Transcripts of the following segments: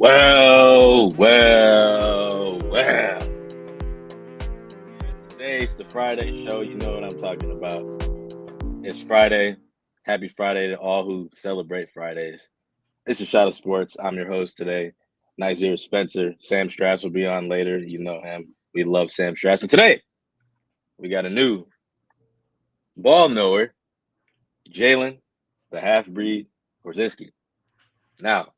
Well. Today's the Friday show. You know what I'm talking about. It's Friday. Happy Friday to all who celebrate Fridays. It's a shot of sports. I'm your host today, Nazir Spencer. Sam Strass will be on later. You know him. We love Sam Strass. And today, we got a new ball knower, Jalen, the half-breed Korzinski. Now,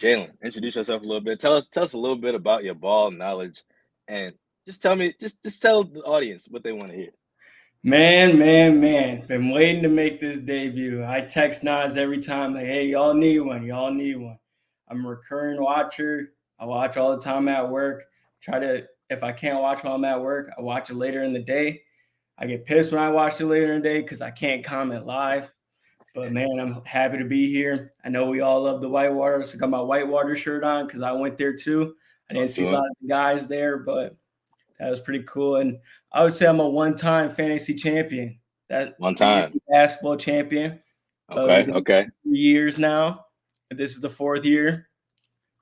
Jalen, introduce yourself a little bit. Tell us a little bit about your ball knowledge, and just tell the audience what they want to hear. Man. Been waiting to make this debut. I text Nas every time, like, hey, y'all need one. I'm a recurring watcher. I watch all the time at work. If I can't watch while I'm at work, I watch it later in the day. I get pissed when I watch it later in the day because I can't comment live. But, man, I'm happy to be here. I know we all love the Whitewater, so I got my Whitewater shirt on because I went there too. I didn't see a lot of the guys there, but that was pretty cool. And I would say I'm a one-time fantasy champion. Fantasy basketball champion. Okay. 3 years now. This is the 4th year.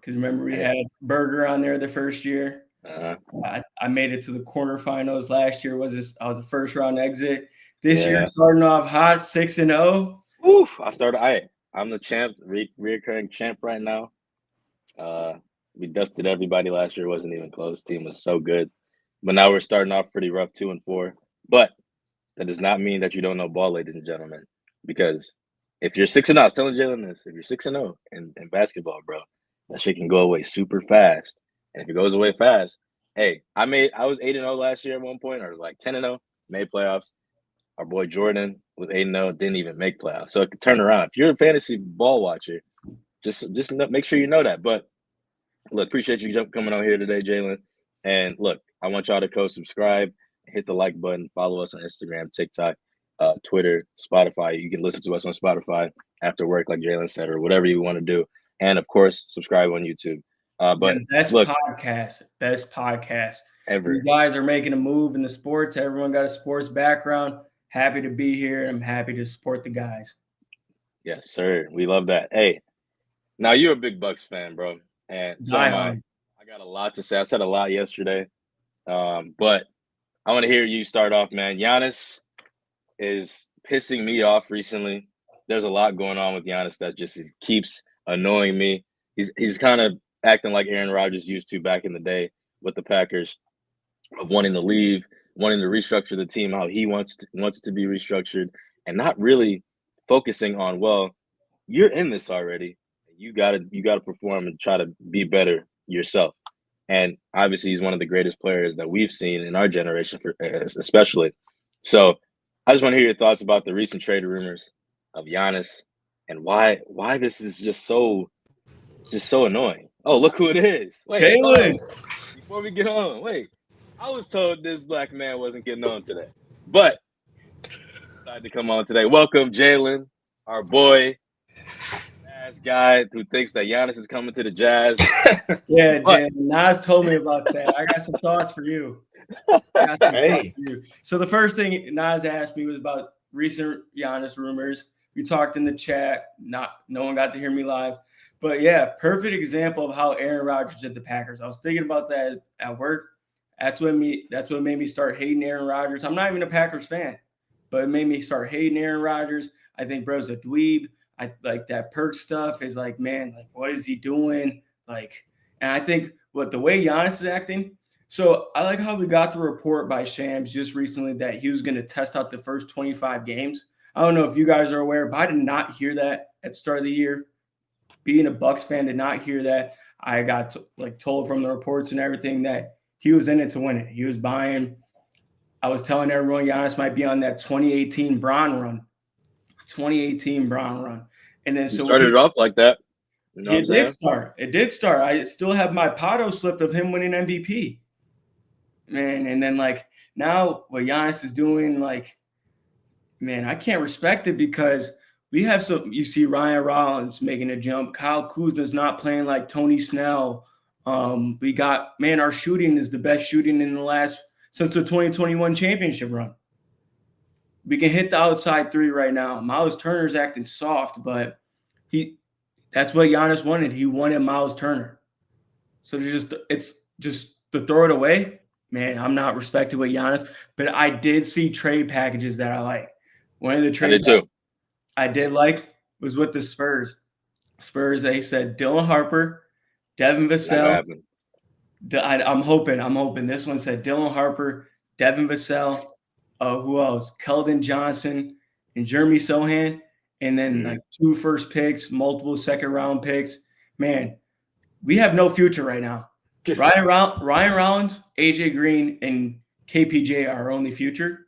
Because remember, we had Berger on there the first year. I made it to the quarterfinals last year. I was a first-round exit. This year, starting off hot, 6-0. Oof! I'm the champ, reoccurring champ right now. We dusted everybody last year. Wasn't even close. Team was so good. But now we're starting off pretty rough, 2-4. But that does not mean that you don't know ball, ladies and gentlemen. Because if you're 6-0, I was telling Jalen this, if you're 6-0 in basketball, bro, that shit can go away super fast. And if it goes away fast, hey, I was 8-0 last year at one point, or like 10-0, made playoffs. Our boy Jordan was 8-0, didn't even make playoffs. So it could turn around. If you're a fantasy ball watcher, just make sure you know that. But look, appreciate you coming on here today, Jalen. And look, I want y'all to go subscribe, hit the like button, follow us on Instagram, TikTok, Twitter, Spotify. You can listen to us on Spotify after work, like Jalen said, or whatever you want to do. And of course, subscribe on YouTube. But best podcast ever. You guys are making a move in the sports. Everyone got a sports background. Happy to be here. I'm happy to support the guys. Yes, sir. We love that. Hey, now you're a big Bucks fan, bro. And so am I. I got a lot to say. I said a lot yesterday. But I want to hear you start off, man. Giannis is pissing me off recently. There's a lot going on with Giannis that just keeps annoying me. He's kind of acting like Aaron Rodgers used to back in the day with the Packers, of wanting to leave, wanting to restructure the team how he wants it to be restructured, and not really focusing on, well, you're in this already. You gotta perform and try to be better yourself. And obviously, he's one of the greatest players that we've seen in our generation, especially. So, I just want to hear your thoughts about the recent trade rumors of Giannis and why this is just so annoying. Oh, look who it is! Wait, Jalen. Before we get on, wait. I was told this black man wasn't getting on today, but decided to come on today. Welcome, Jalen, our boy. Guy who thinks that Giannis is coming to the Jazz. Yeah, Jalen. Nas told me about that. I got some thoughts for you. So the first thing Nas asked me was about recent Giannis rumors. We talked in the chat. No one got to hear me live. But yeah, perfect example of how Aaron Rodgers did the Packers. I was thinking about that at work. That's what made me start hating Aaron Rodgers. I'm not even a Packers fan, but it made me start hating Aaron Rodgers. I think bro's a dweeb. I like that perk stuff is like, man, like, what is he doing? Like, and I think the way Giannis is acting. So I like how we got the report by Shams just recently that he was going to test out the first 25 games. I don't know if you guys are aware, but I did not hear that at the start of the year. Being a Bucks fan, did not hear that. I got told from the reports and everything that he was in it to win it. He was buying. I was telling everyone Giannis might be on that 2018 Bron run. 2018 Brown run. And then so started off like that. You know it did start. I still have my Pato slip of him winning MVP. Man, and then now what Giannis is doing, man, I can't respect it because we have you see Ryan Rollins making a jump. Kyle Kuzma's not playing like Tony Snell. We got, man, our shooting is the best shooting since the 2021 championship run. We can hit the outside three right now. Miles Turner's acting soft, but that's what Giannis wanted. He wanted Miles Turner. So it's just to throw it away. Man, I'm not respected with Giannis, but I did see trade packages that I like. One of the trade I did like was with the Spurs. Spurs, they said Dylan Harper, Devin Vassell. I'm hoping. This one said Dylan Harper, Devin Vassell, who else? Keldon Johnson and Jeremy Sohan, and then like 2 first picks, multiple second-round picks. Man, we have no future right now. Ryan Rollins, AJ Green, and KPJ are our only future.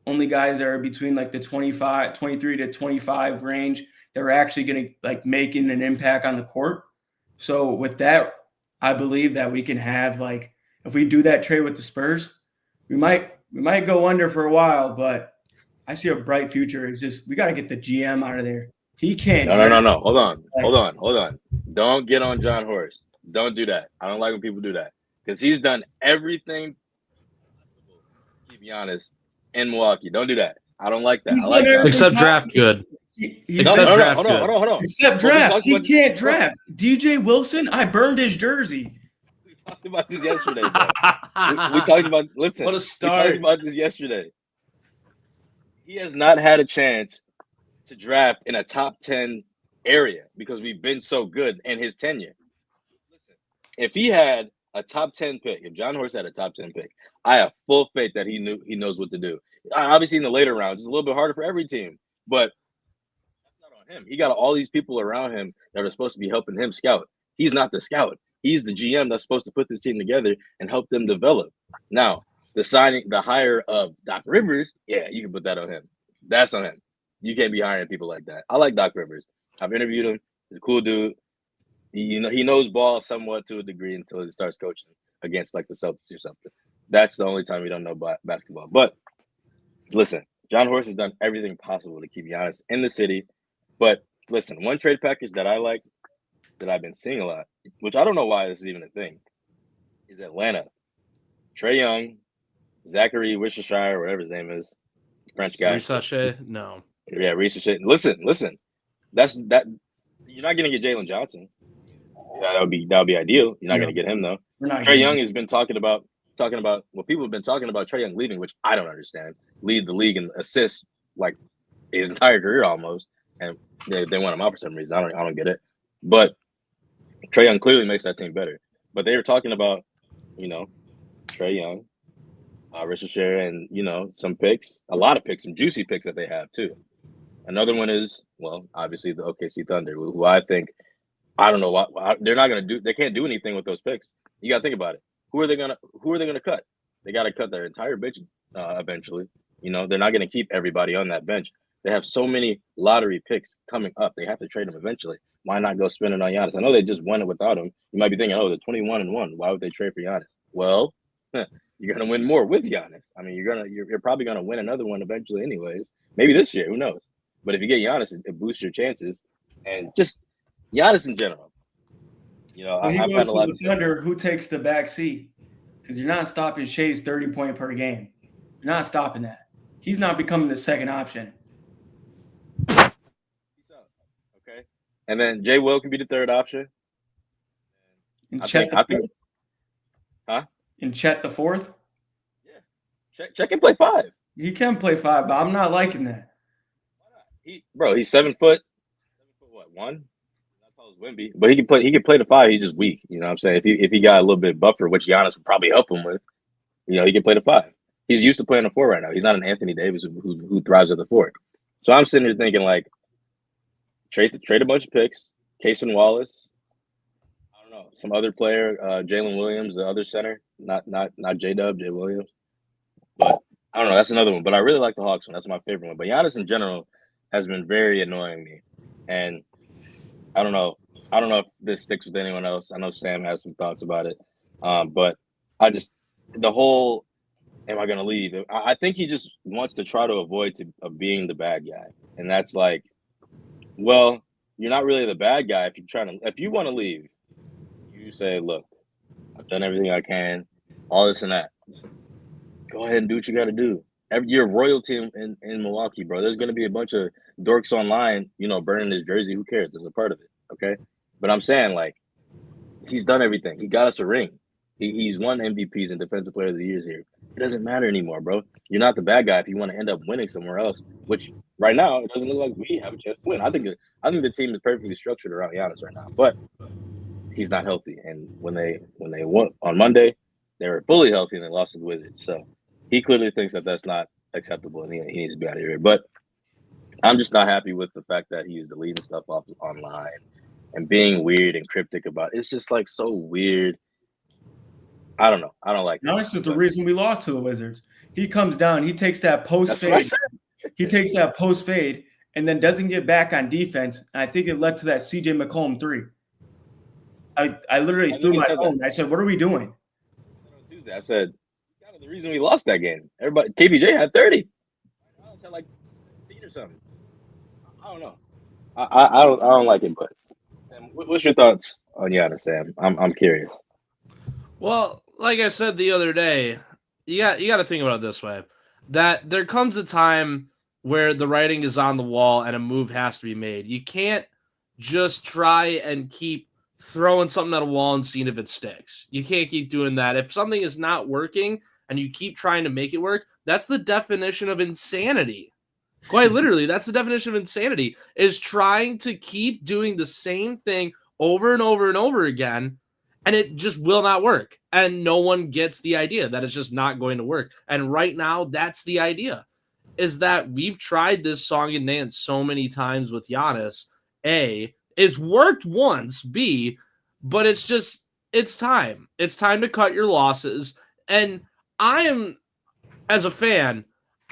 Only guys that are between like the 23 to 25 range that are actually going to like making an impact on the court. So with that, I believe that we can have like, if we do that trade with the Spurs, we might go under for a while, but I see a bright future. It's just we got to get the GM out of there. He can't. No. Hold on. Don't get on John Horst. Don't do that. I don't like when people do that because he's done everything possible to keep Giannis in Milwaukee. Don't do that. I don't like that. I like that. Except draft good. Hold on. Except draft. He can't draft. DJ Wilson, I burned his jersey. We talked about this yesterday, bro. we talked about, listen. What a start. We talked about this yesterday. He has not had a chance to draft in a top 10 area because we've been so good in his tenure. Listen, if he had a top 10 pick, if John Horst had a top 10 pick, I have full faith that he knows what to do. Obviously, in the later rounds, it's a little bit harder for every team, but that's not on him. He got all these people around him that are supposed to be helping him scout. He's not the scout. He's the GM that's supposed to put this team together and help them develop. Now, the hire of Doc Rivers, yeah, you can put that on him. That's on him. You can't be hiring people like that. I like Doc Rivers. I've interviewed him. He's a cool dude. He knows ball somewhat to a degree until he starts coaching against like the Celtics or something. That's the only time we don't know about basketball. But listen, John Horst has done everything possible to keep Giannis in the city. But listen, one trade package that I like, that I've been seeing a lot, which I don't know why this is even a thing, is Atlanta. Trae Young, Zachary Wishershire, whatever his name is, French guy. Risache? No. Yeah, Risache. Listen. That's that. You're not gonna get Jalen Johnson. Yeah, that would be ideal. You're not gonna get him though. Trae Young has been talking about people have been talking about Trae Young leaving, which I don't understand. Lead the league in assists like his entire career almost, and they want him out for some reason. I don't get it. But Trae Young clearly makes that team better. But they were talking about, Trae Young, Richard Sher, and some picks, a lot of picks, some juicy picks that they have too. Another one is, well, obviously the OKC Thunder, who I think, I don't know why they're not going to do. They can't do anything with those picks. You got to think about it. Who are they gonna cut? They got to cut their entire bench eventually. They're not going to keep everybody on that bench. They have so many lottery picks coming up. They have to trade them eventually. Why not go spend it on Giannis? I know they just won it without him. You might be thinking, oh, they're 21-1. Why would they trade for Giannis? Well, you're gonna win more with Giannis. I mean, you're probably gonna win another one eventually, anyways. Maybe this year, who knows? But if you get Giannis, it boosts your chances, and just Giannis in general. When he goes to the Thunder, who takes the back seat? Because you're not stopping Shai's 30-point per game. You're not stopping that. He's not becoming the second option. Okay, and then Jay Will can be the third option. And Chet the fourth. Huh? And Chet the fourth? Yeah. Chet can play 5. He can play 5, but I'm not liking that. Why not? He's 7 foot. 7 foot what? 1? Not tall as Wemby, but he can play the 5. He's just weak. You know what I'm saying? If he got a little bit buffer, which Giannis would probably help him with, he can play the 5. He's used to playing the 4 right now. He's not an Anthony Davis who thrives at the 4. So I'm sitting here thinking like, trade a bunch of picks, Cason Wallace. I don't know, some other player, Jalen Williams, the other center, not J-Dub, Jay Williams. But I don't know, that's another one. But I really like the Hawks one. That's my favorite one. But Giannis in general has been very annoying me. And I don't know if this sticks with anyone else. I know Sam has some thoughts about it. But I just, the whole, am I going to leave? I think he just wants to try to avoid being the bad guy. And that's like, well, you're not really the bad guy if you want to leave. You say, look, I've done everything I can, all this and that. Go ahead and do what you got to do. You're royalty in Milwaukee, bro. There's going to be a bunch of dorks online, burning his jersey. Who cares? There's a part of it, okay? But I'm saying, like, he's done everything. He got us a ring. He's won MVPs and Defensive Player of the Years here. It doesn't matter anymore, bro. You're not the bad guy if you want to end up winning somewhere else. Which right now it doesn't look like we have a chance to win. I think the team is perfectly structured around Giannis right now, but he's not healthy. And when they won on Monday, they were fully healthy and they lost to the Wizards. So he clearly thinks that that's not acceptable and he needs to be out of here. But I'm just not happy with the fact that he's deleting stuff off online and being weird and cryptic about it. It's just like so weird. I don't know. I don't like it. Giannis is the reason we lost to the Wizards. He comes down, he takes that post fade. He takes that post fade and then doesn't get back on defense. And I think it led to that CJ McCollum 3. I literally threw my phone. I said, "What are we doing?" On Tuesday, I said, "Kind of the reason we lost that game. Everybody, KPJ had 30. Giannis had like 8 or something. I don't know. I don't like it. But what's your thoughts on Giannis, Sam? I'm curious. Well, like I said the other day, you got to think about it this way: that there comes a time where the writing is on the wall and a move has to be made. You can't just try and keep throwing something at a wall and seeing if it sticks. You can't keep doing that. If something is not working and you keep trying to make it work, that's the definition of insanity. Quite literally, that's the definition of insanity, is trying to keep doing the same thing over and over and over again. And it just will not work. And no one gets the idea that it's just not going to work. And right now, that's the idea, is that we've tried this song and dance so many times with Giannis. A, it's worked once. B, but it's time. It's time to cut your losses. And I am, as a fan,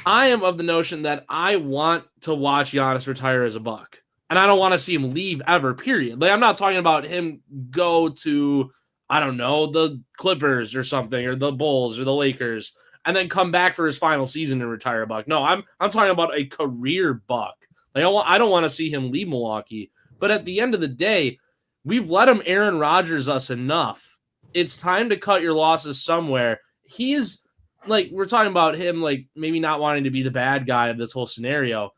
I am of the notion that I want to watch Giannis retire as a Buck. And I don't want to see him leave ever, period. Like, I'm not talking about him go to, I don't know, the Clippers or something, or the Bulls or the Lakers, and then come back for his final season and retire a Buck. No, I'm talking about a career Buck. Like, I don't want to see him leave Milwaukee. But at the end of the day, we've let him Aaron Rodgers us enough. It's time to cut your losses somewhere. He's like, we're talking about him, like, maybe not wanting to be the bad guy of this whole scenario.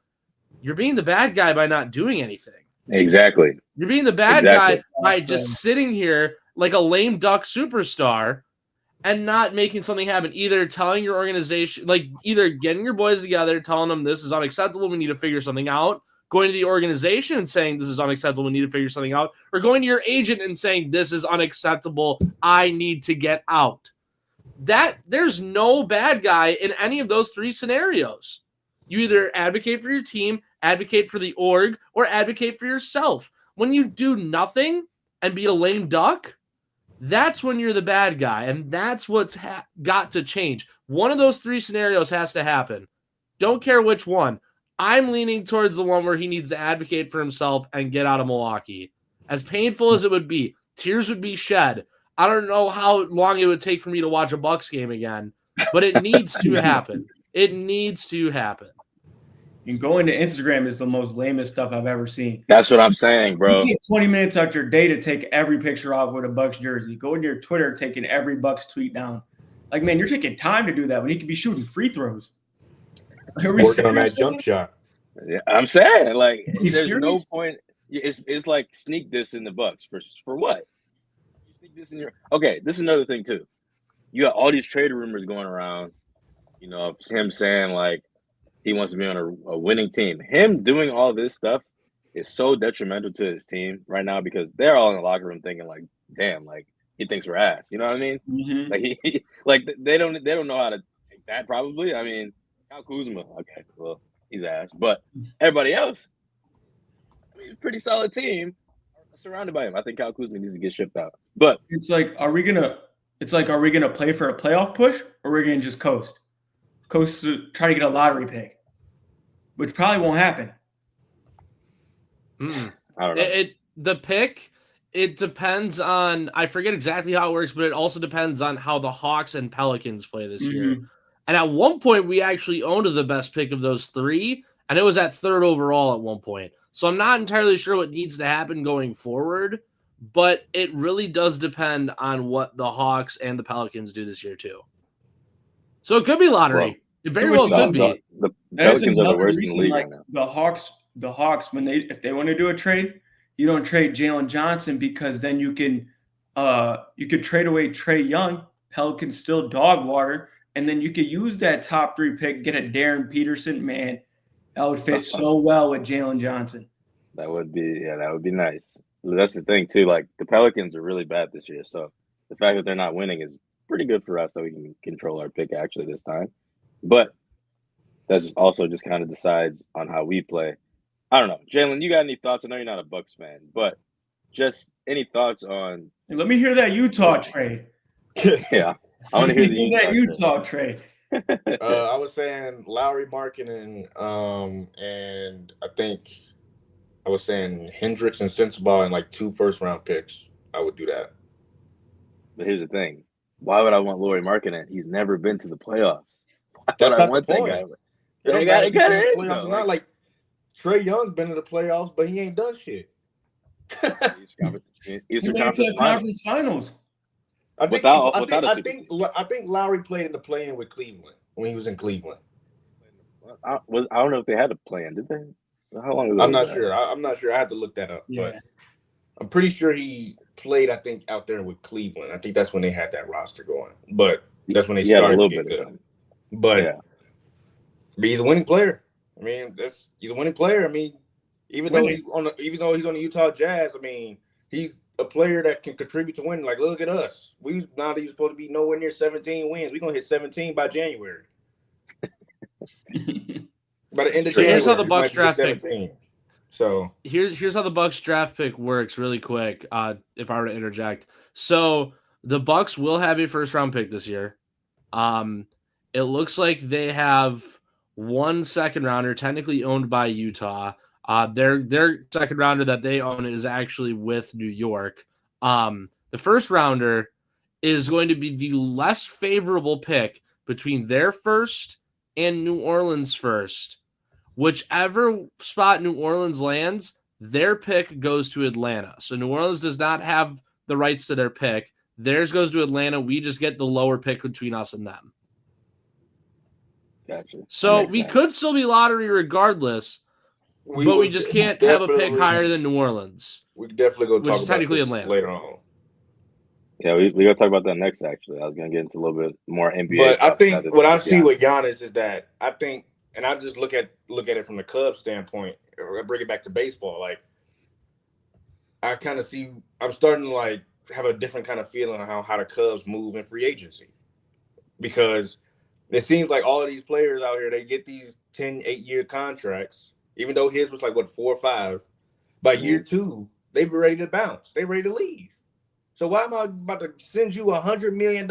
You're being the bad guy by not doing anything. Exactly. You're being the bad guy by just sitting here like a lame duck superstar and not making something happen. Either telling your organization, like either getting your boys together, telling them this is unacceptable, we need to figure something out, going to the organization and saying this is unacceptable, we need to figure something out, or going to your agent and saying this is unacceptable, I need to get out. There's no bad guy in any of those three scenarios. You either advocate for your team, advocate for the org, or advocate for yourself. When you do nothing and be a lame duck, that's when you're the bad guy, and that's what's got to change. One of those three scenarios has to happen. Don't care which one. I'm leaning towards the one where he needs to advocate for himself and get out of Milwaukee. As painful as it would be, tears would be shed. I don't know how long it would take for me to watch a Bucks game again, but it needs to happen. It needs to happen. And going to Instagram is the most lamest stuff I've ever seen. That's what I'm saying, bro. You take 20 minutes out your day to take every picture off with a Bucks jersey. Go into your Twitter, taking every Bucks tweet down. Like, man, you're taking time to do that when you could be shooting free throws. Working on that jump shot. Yeah, I'm saying, like, there's serious? no point. It's like sneak this in the Bucks for what? You sneak this in your. Okay, this is another thing too. You got all these trade rumors going around. You know, of him saying like he wants to be on a winning team. Him doing all this stuff is so detrimental to his team right now because they're all in the locker room thinking like, damn, like he thinks we're ass. You know what I mean? Mm-hmm. Like he like they don't know how to take that probably. I mean, Kyle Kuzma, okay, well, he's ass. But everybody else, I mean, pretty solid team surrounded by him. I think Kyle Kuzma needs to get shipped out. But it's like, are we gonna play for a playoff push or we're gonna just coast to try to get a lottery pick? Which probably won't happen. I don't know. The pick, it depends on, I forget exactly how it works, but it also depends on how the Hawks and Pelicans play this year. And at one point, we actually owned the best pick of those three, and it was at third overall at one point. So I'm not entirely sure what needs to happen going forward, but it really does depend on what the Hawks and the Pelicans do this year too. So it could be lottery. Well, it very well could be. The Pelicans are the worst in the league like right now. The Hawks, if they want to do a trade, you don't trade Jalen Johnson because then you can You could trade away Trae Young. Pelicans still dog water. And then you could use that top 3 pick, get a Darren Peterson. Man, that would fit so well with Jalen Johnson. That would be nice. That's the thing too. Like the Pelicans are really bad this year, so the fact that they're not winning is pretty good for us that we can control our pick actually this time. But that just also just kind of decides on how we play. I don't know, Jalen. You got any thoughts? I know you're not a Bucks fan, but just any thoughts on? Let me hear that Utah trade. Yeah, I want to hear that Utah trade. I was saying Lauri Markkanen, and I think I was saying Hendricks and Sensabaugh and like 2 first-round picks. I would do that. But here's the thing: why would I want Lauri Markkanen? He's never been to the playoffs. That's not the point. They got playoffs. Not like Trae Young's been to the playoffs, but he ain't done shit. He went to the conference finals. I think Lauri played in the play-in with Cleveland when he was in Cleveland. I don't know if they had a play-in, did they? How long ago? I'm not sure. I'm not sure. I had to look that up. Yeah. But I'm pretty sure he played, I think, out there with Cleveland. I think that's when they had that roster going. But that's when they started to get good. But he's a winning player. I mean, he's a winning player. I mean, even though he's on the Utah Jazz, I mean, he's a player that can contribute to winning. Like, look at us. We're not even supposed to be nowhere near 17 wins. We're gonna hit 17 by January. By the end of January, here's how the Bucks draft pick. So here's how the Bucks draft pick works really quick. If I were to interject, so the Bucks will have a first round pick this year. It looks like they have 1 second rounder technically owned by Utah. Their second rounder that they own is actually with New York. The first rounder is going to be the less favorable pick between their first and New Orleans first. Whichever spot New Orleans lands, their pick goes to Atlanta. So New Orleans does not have the rights to their pick. Theirs goes to Atlanta. We just get the lower pick between us and them. Gotcha. So we could still be lottery regardless, but we just can't have a pick higher than New Orleans. We could definitely go talk about technically Atlanta later on. Yeah, we got to talk about that next, actually. I was going to get into a little bit more NBA. But I think what I see with Giannis is that I think, and I just look at it from the Cubs standpoint, or I bring it back to baseball. Like, I kind of see, I'm starting to like have a different kind of feeling on how the Cubs move in free agency. Because it seems like all of these players out here, they get these 10, 8-year contracts, even though his was like, 4 or 5. By year 2, they were ready to bounce. They ready to leave. So why am I about to send you $100 million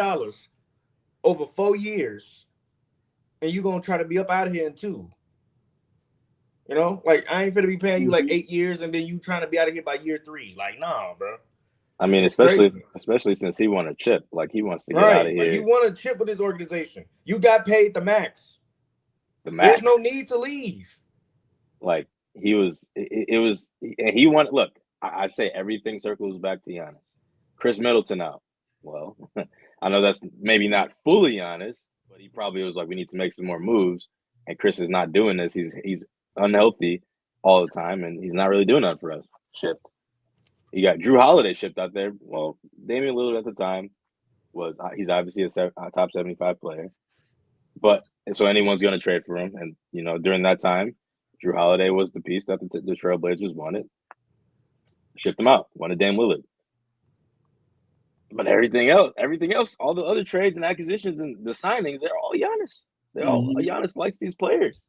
over 4 years, and you gonna try to be up out of here in 2? You know, like I ain't finna be paying you like 8 years, and then you trying to be out of here by year 3. Like, nah, bro. I mean, especially since he won a chip, like he wants to get out of here. Like, you won a chip with his organization. You got paid the max. There's no need to leave. Like he was, and he wanted. Look, I say everything circles back to Giannis. Chris Middleton out. Well, I know that's maybe not fully honest, but he probably was like, we need to make some more moves. And Chris is not doing this. He's unhealthy all the time, and he's not really doing that for us. Shipped. You got Drew Holiday shipped out there. Well, Damian Lillard at the time he's obviously a top 75 player, but so anyone's going to trade for him. And you know, during that time, Drew Holiday was the piece that the Trailblazers wanted. Shipped him out. Wanted Dame Lillard. But everything else, all the other trades and acquisitions and the signings, they're all Giannis. Giannis likes these players.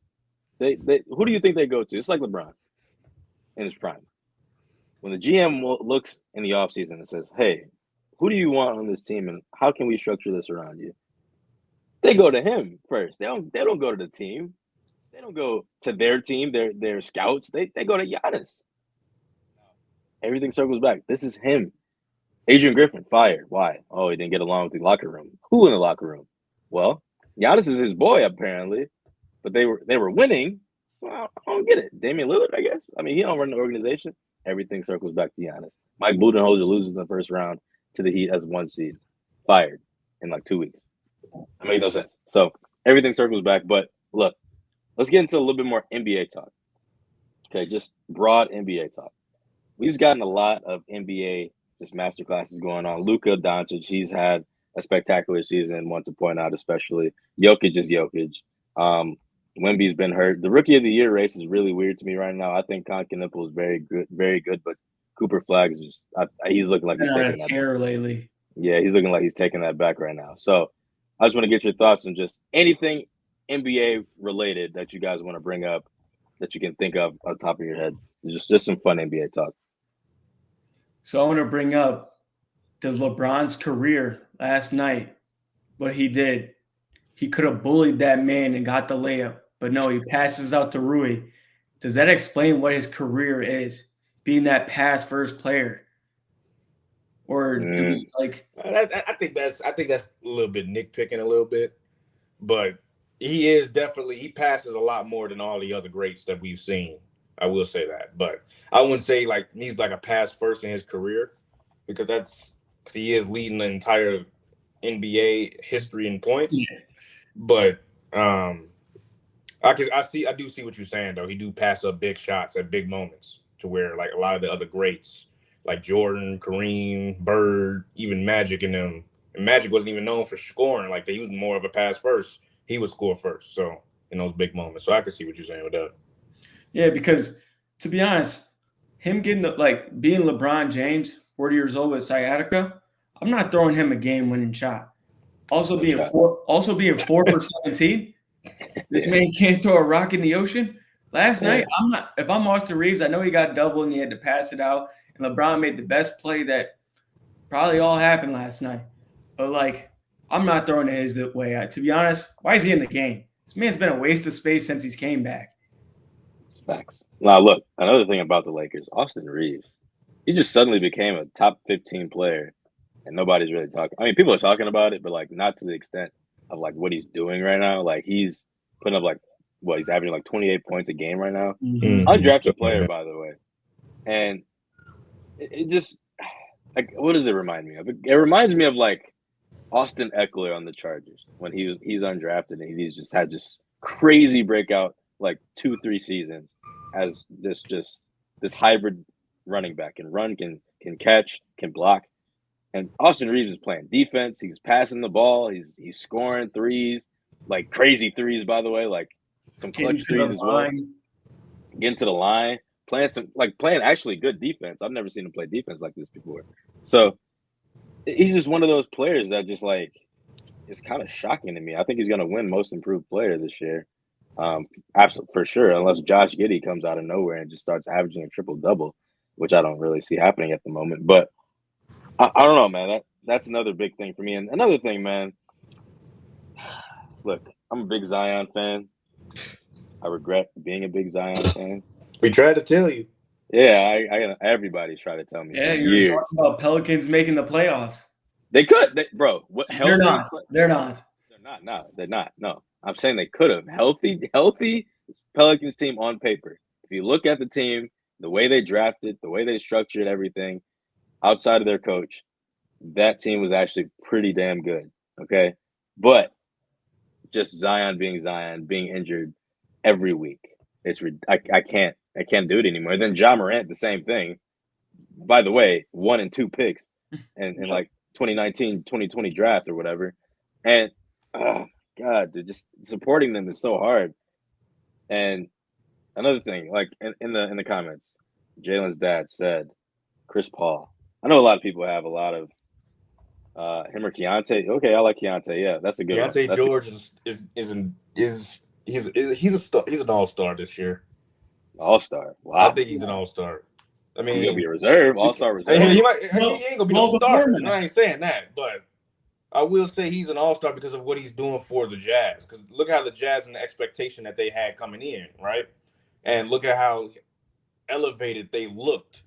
They who do you think they go to? It's like LeBron in his prime. When the GM looks in the offseason and says, hey, who do you want on this team and how can we structure this around you? They go to him first. They don't go to the team. They don't go to their team, their scouts. They go to Giannis. Everything circles back. This is him. Adrian Griffin fired. Why? Oh, he didn't get along with the locker room. Who in the locker room? Well, Giannis is his boy apparently, but they were winning. Well, I don't get it. Damian Lillard, I guess. I mean, he don't run the organization. Everything circles back to Giannis. Mike Budenholzer loses in the first round to the Heat as 1 seed, fired in like 2 weeks. That makes no sense. So everything circles back. But look, let's get into a little bit more NBA talk. Okay, just broad NBA talk. We've gotten a lot of NBA just masterclasses going on. Luka Doncic, he's had a spectacular season. Want to point out, especially Jokic is Jokic. Wemby's been hurt. The Rookie of the Year race is really weird to me right now. I think Konkinipple is very good, but Cooper Flag is just he's looking like he's taking that terror lately. Yeah, he's looking like he's taking that back right now. So I just want to get your thoughts on just anything NBA related that you guys want to bring up that you can think of on top of your head. Just some fun NBA talk. So I want to bring up, does LeBron's career last night, what he did, he could have bullied that man and got the layup, but no, he passes out to Rui. Does that explain what his career is, being that pass first player? Or do we, like? I think that's a little bit nitpicking a little bit, but he passes a lot more than all the other greats that we've seen. I will say that, but I wouldn't say like he's like a pass first in his career because he is leading the entire NBA history in points. Yeah. But I do see what you're saying though. He do pass up big shots at big moments to where like a lot of the other greats like Jordan, Kareem, Bird, even Magic and them. And Magic wasn't even known for scoring like that. He was more of a pass first. He would score first. So in those big moments. So I can see what you're saying with that. Yeah, because to be honest, him getting being LeBron James, 40 years old with sciatica, I'm not throwing him a game-winning shot. Also being 4 for 17, this man can't throw a rock in the ocean. Last night, if I'm Austin Reeves, I know he got double and he had to pass it out, and LeBron made the best play that probably all happened last night. But I'm not throwing it his way. To be honest, why is he in the game? This man's been a waste of space since he's came back. Facts. Now, look, another thing about the Lakers, Austin Reeves, he just suddenly became a top 15 player, and nobody's really talking. I mean, people are talking about it, but not to the extent of what he's doing right now. He's putting up he's averaging 28 points a game right now. Mm-hmm. Undrafted player, by the way, and it just what does it remind me of? It reminds me of Austin Eckler on the Chargers when he's undrafted and he's just had crazy breakout 2-3 seasons as this hybrid running back, can run, can catch, can block. And Austin Reeves is playing defense. He's passing the ball. He's scoring threes, crazy threes, by the way, some clutch threes as well. Getting to the line, playing actually good defense. I've never seen him play defense like this before. So he's just one of those players that just it's kind of shocking to me. I think he's going to win Most Improved Player this year. Absolutely, for sure, unless Josh Giddey comes out of nowhere and just starts averaging a triple-double, which I don't really see happening at the moment. But I don't know, man. That's another big thing for me. And another thing, man, look, I'm a big Zion fan. I regret being a big Zion fan. We tried to tell you. Yeah, everybody's tried to tell me. Yeah, you were talking about Pelicans making the playoffs. They could, bro. They're not. They're not. No, they're not. No, I'm saying they could have. Healthy Pelicans team on paper. If you look at the team, the way they drafted, the way they structured everything, outside of their coach, that team was actually pretty damn good. Okay, but just Zion being injured every week. I can't do it anymore. Then Ja Morant, the same thing. By the way, 1 and 2 picks in 2019, 2020 draft or whatever. And oh God, dude, just supporting them is so hard. And another thing, in the comments, Jalen's dad said Chris Paul. I know a lot of people have a lot of him or Keontae. Okay, I like Keontae. Yeah, that's a good one. Keontae George he's a star. He's an all-star this year. All-star. Wow. I think he's an all-star. I mean, he's gonna be a reserve, all-star reserve. He ain't gonna be no starter. I ain't saying that, but I will say he's an all-star because of what he's doing for the Jazz. Because look how the Jazz and the expectation that they had coming in, right? And look at how elevated they looked.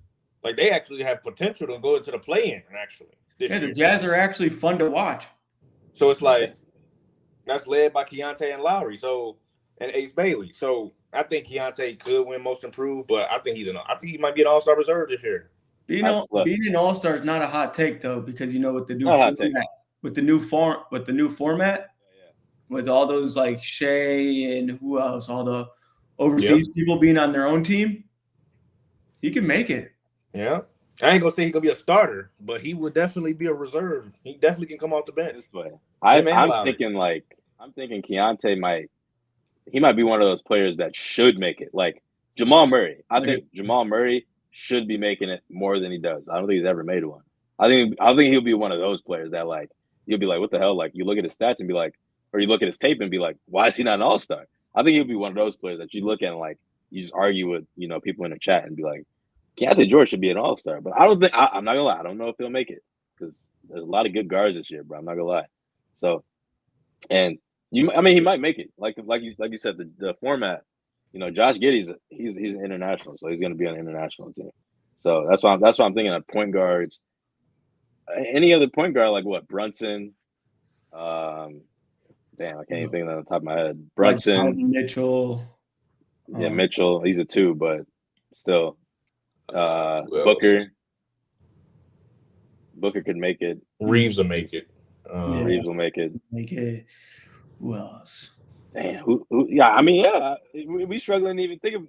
They actually have potential to go into the play-in, actually. The Jazz are actually fun to watch. So it's that's led by Keontae and Lowry, and Ace Bailey. So I think Keontae could win Most Improved, but I think he might be an all-star reserve this year. Being an all-star is not a hot take though, because with the new format, with all those Shea and who else, all the overseas people being on their own team, he can make it. Yeah. I ain't gonna say he's gonna be a starter, but he would definitely be a reserve. He definitely can come off the bench. This way. Him and I'm Lowry. thinking Keontae might be one of those players that should make it. Like Jamal Murray. I think Jamal Murray should be making it more than he does. I don't think he's ever made one. I think he'll be one of those players that like you'll be like, what the hell? Like you look at his stats and be like, or you look at his tape and be like, why is he not an all-star? I think he'll be one of those players that you look at and like you just argue with, people in the chat and be like, Keontae George should be an all-star. But I don't think I'm not gonna lie, I don't know if he'll make it because there's a lot of good guards this year, bro. I'm not gonna lie. So he might make it. Like you said, the format, Josh Giddey's he's international, so he's gonna be on the international team. So that's why I'm thinking of point guards. Any other point guard like what? Brunson. Damn, I can't even think of that on the top of my head. Brunson, like Mitchell. Yeah, Mitchell. He's a 2, but still. Booker could make it. Reeves will make it. Reeves will make it. Make it. Who else? Damn. Who? Yeah. I mean, yeah. We struggling to even think of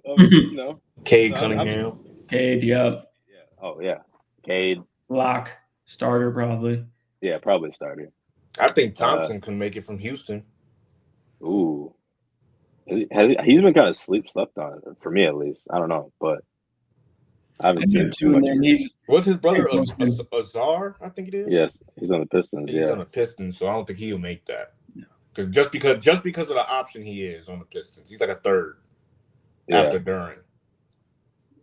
Cade Cunningham. Cade. Yep. Yeah. Oh yeah. Cade. Lock starter probably. Yeah, probably starter. I think Thompson can make it from Houston. Ooh. He's been kind of slept on for me at least. I don't know, but I haven't seen too much. What's his brother? Azar, I think it is. Yes, he's on the Pistons. He's on the Pistons, so I don't think he'll make that. Because just because of the option he is on the Pistons, he's like a third after Duren.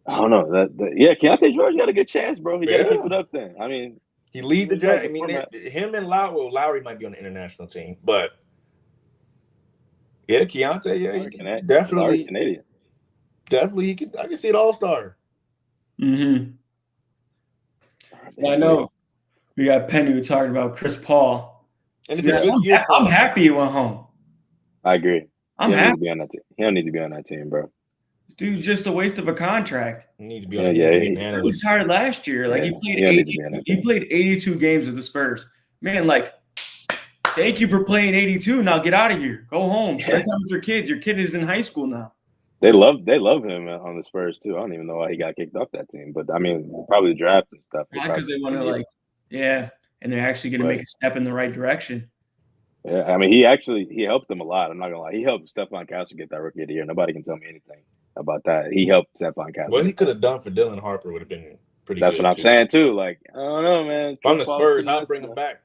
I don't know Keontae George got a good chance, bro. He got to keep it up then. I mean, he lead the Jazz. I mean, him and Lowry might be on the international team, but yeah, Keontae, definitely Canadian. Definitely, I can see it all-star. Mm-hmm. I know we got Penny who talked about Chris Paul. And I'm happy he went home. I agree. I'm happy. He don't need to be on that team, bro. This dude's just a waste of a contract. He needs to be on. He retired last year. Like he played 82 games with the Spurs. Man, like, thank you for playing 82. Now get out of here. Go home. Spend time with your kids. Your kid is in high school now. They love him on the Spurs too. I don't even know why he got kicked off that team, but I mean, probably the draft and stuff. Because they want to and they're actually going to make a step in the right direction. Yeah, I mean, he helped them a lot. I'm not gonna lie. He helped Stephon Castle get that Rookie of the Year. Nobody can tell me anything about that. He helped Stephon Castle. What he could have done for Dylan Harper would have been pretty. That's what I'm saying too. Like, I don't know, man. If I'm the Spurs, I'd bring him back.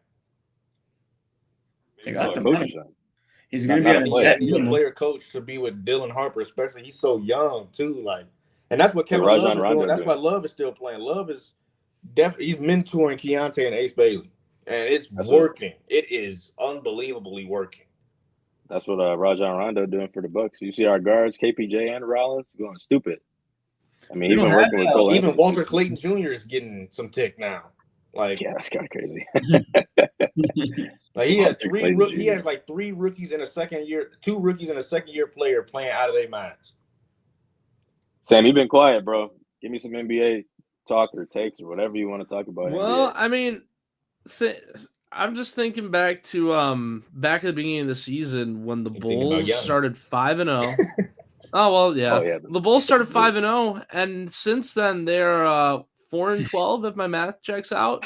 They got the money. He's going to be a player coach to be with Dylan Harper, especially. He's so young too. Like, and that's what Kevin Love is doing. That's why Love is still playing. Love is definitely he's mentoring Keontae and Ace Bailey, and it's working. It is unbelievably working. That's what Rajon Rondo doing for the Bucks. You see our guards, KPJ and Rollins, going stupid. I mean, even working with Cole. Even Walter Clayton Jr. is getting some tick now. Like, yeah, that's kind of crazy. Like he has three rookies in a second year, 2 rookies and a second year player playing out of their minds. Sam, you've been quiet, bro. Give me some NBA talk or takes or whatever you want to talk about. Well, NBA. I mean, I'm just thinking back to back at the beginning of the season when the Bulls started 5-0. Oh well, yeah. The Bulls started 5-0, and since then they're 4-12 if my math checks out.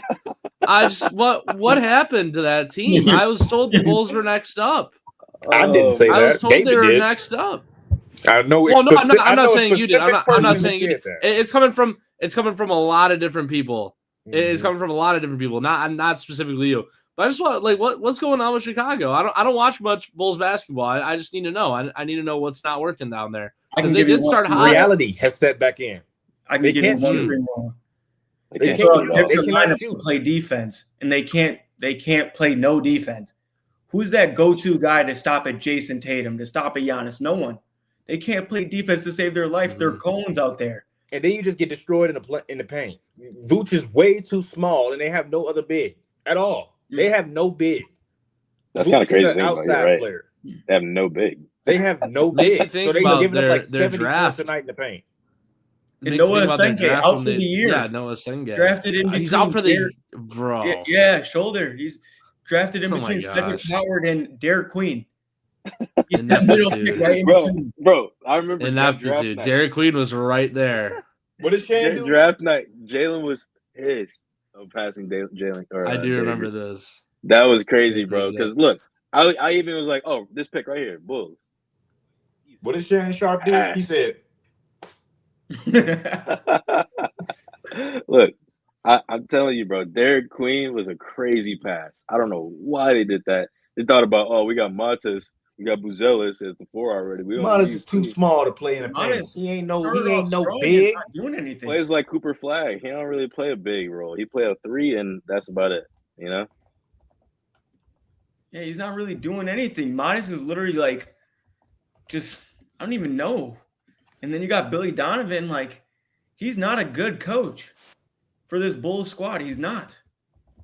What happened to that team? I was told the Bulls were next up. I didn't say that. I was told they were next up. I know. Well, no, I'm not saying you did. I'm not saying you did. It's coming from a lot of different people. Mm-hmm. It's coming from a lot of different people, not specifically you. But I just want what's going on with Chicago? I don't watch much Bulls basketball. I just need to know. I need to know what's not working down there because they did start hot. Reality has set back in. They can't play defense, and they can't play no defense. Who's that go-to guy to stop at Jason Tatum, to stop at Giannis? No one. They can't play defense to save their life. They're cones out there. And then you just get destroyed in the paint. Vooch is way too small, and they have no other big at all. They have no big. That's kind of crazy. Outside player. They have no big. They have no big. So they're giving up like 70 points tonight in the paint. And Noah Senge out for the year. Yeah, Noah Senge. Drafted in between. He's out for the bro. Yeah, shoulder. He's drafted in between Cedric Howard and Derek Queen. He's that middle pick right in between. Bro, I remember inaptitude. Derek Queen was right there. What did Shane do? Draft night. Jalen was pissed of passing Jalen. I do remember David. this. That was crazy, bro. Because look, I even was like, oh, this pick right here, Bulls. What did Shannon Sharp do? He said, look, I'm telling you, bro, Derek Queen was a crazy pass. I don't know why they did that. They thought about, oh, we got Montes, we got Buzelis as the 4 already. Montes is too small to play in the paint. He ain't no big. Not doing anything. Plays like Cooper Flag. He don't really play a big role. He play a 3, and that's about it. You know. Yeah, he's not really doing anything. Modest is literally like, just I don't even know. And then you got Billy Donovan. Like, he's not a good coach for this Bulls squad. He's not.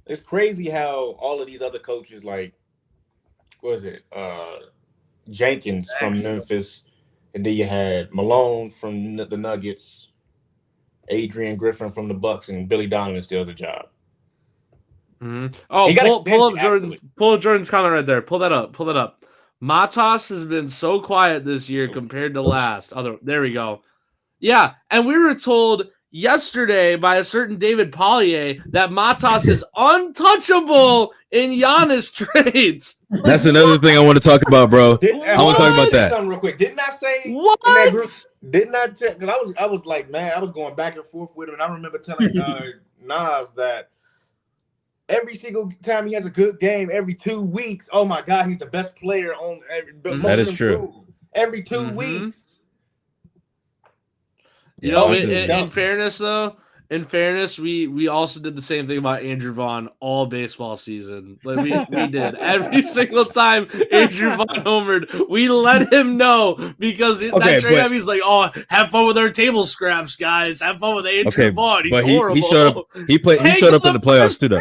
It's crazy how all of these other coaches, like, what was it? Jenkins from Memphis, and then you had Malone from the Nuggets, Adrian Griffin from the Bucks, and Billy Donovan still the job. Mm-hmm. Oh, pull up Jordan's comment right there. Pull that up. Matas has been so quiet this year compared to last. There we go. Yeah, and we were told yesterday by a certain David Pollier that Matas is untouchable in Giannis trades. That's another thing I want to talk about, bro. I want to talk about that. Something real quick. Didn't I say what? In that group, didn't I? Because I was like, man, I was going back and forth with him, and I remember telling Nas that every single time he has a good game, every 2 weeks, oh my God, he's the best player on. That is true. Every 2 weeks. You know, in fairness, though, we also did the same thing about Andrew Vaughn all baseball season. Like we did every single time Andrew Vaughn homered, we let him know because that trade he's like, "Oh, have fun with our table scraps, guys. Have fun with Andrew Vaughn. He's horrible." He showed up. He showed up in the playoffs too, though.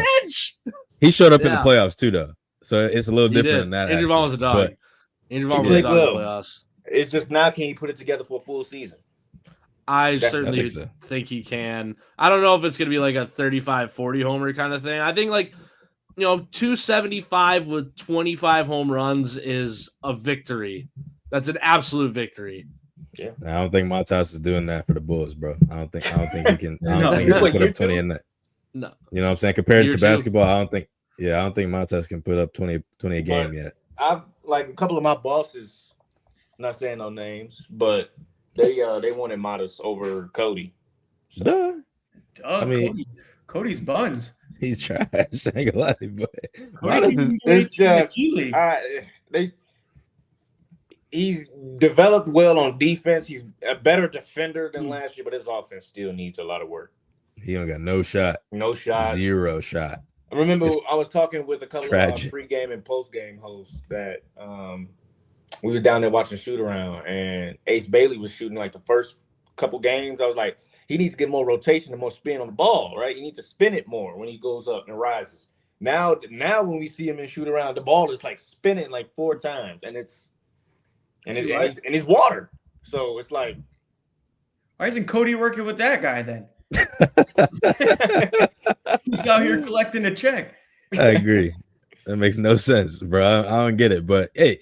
He showed up in the playoffs too, though. So it's a little different than that. Andrew Vaughn was a dog. Andrew Vaughn was a dog in the playoffs. It's just now can he put it together for a full season? I certainly think he can. I don't know if it's going to be like a 35-40 homer kind of thing. I think 275 with 25 home runs is a victory. That's an absolute victory. Yeah. I don't think Matas is doing that for the Bulls, bro. I don't think he can. I don't think he can put up 20 in that. No. You know what I'm saying? Compared to basketball, I don't think Matas can put up 20 a game yet. I've a couple of my bosses, not saying no names, but they wanted Matas over Cody. Duh. I mean, Cody's buns. He's trash. I ain't gonna lie, but it's just he's developed well on defense. He's a better defender than last year, but his offense still needs a lot of work. He don't got no shot. No shot. 0 shot. I remember I was talking with a couple of pregame and postgame hosts that we was down there watching shoot around, and Ace Bailey was shooting like the first couple games. I was like, he needs to get more rotation and more spin on the ball, right? You need to spin it more when he goes up and rises. Now when we see him in shoot around, the ball is like spinning like 4 times, and it's water. So it's like, why isn't Cody working with that guy then? He's out here collecting a check. I agree. That makes no sense, bro. I don't get it. But hey,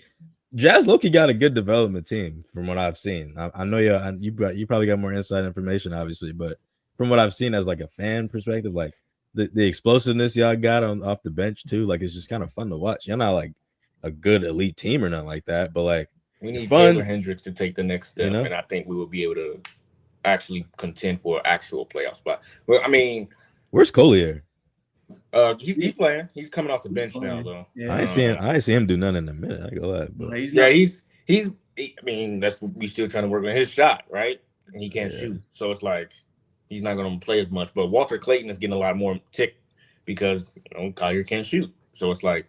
Jazz Loki got a good development team from what I've seen. I know you probably got more inside information, obviously, but from what I've seen as like a fan perspective, like the explosiveness y'all got off the bench too, like it's just kind of fun to watch. You're not like a good elite team or nothing like that, but like we need Taylor Hendricks to take the next step, and I think we will be able to actually contend for an actual playoff spot. Well, I mean, where's Collier? He's playing. He's coming off the bench now, though. Yeah. I ain't see him do nothing in a minute. I go that, but he's. I mean, that's we still trying to work on his shot, right? And he can't shoot, so it's like he's not going to play as much. But Walter Clayton is getting a lot more tick because Collier can't shoot, so it's like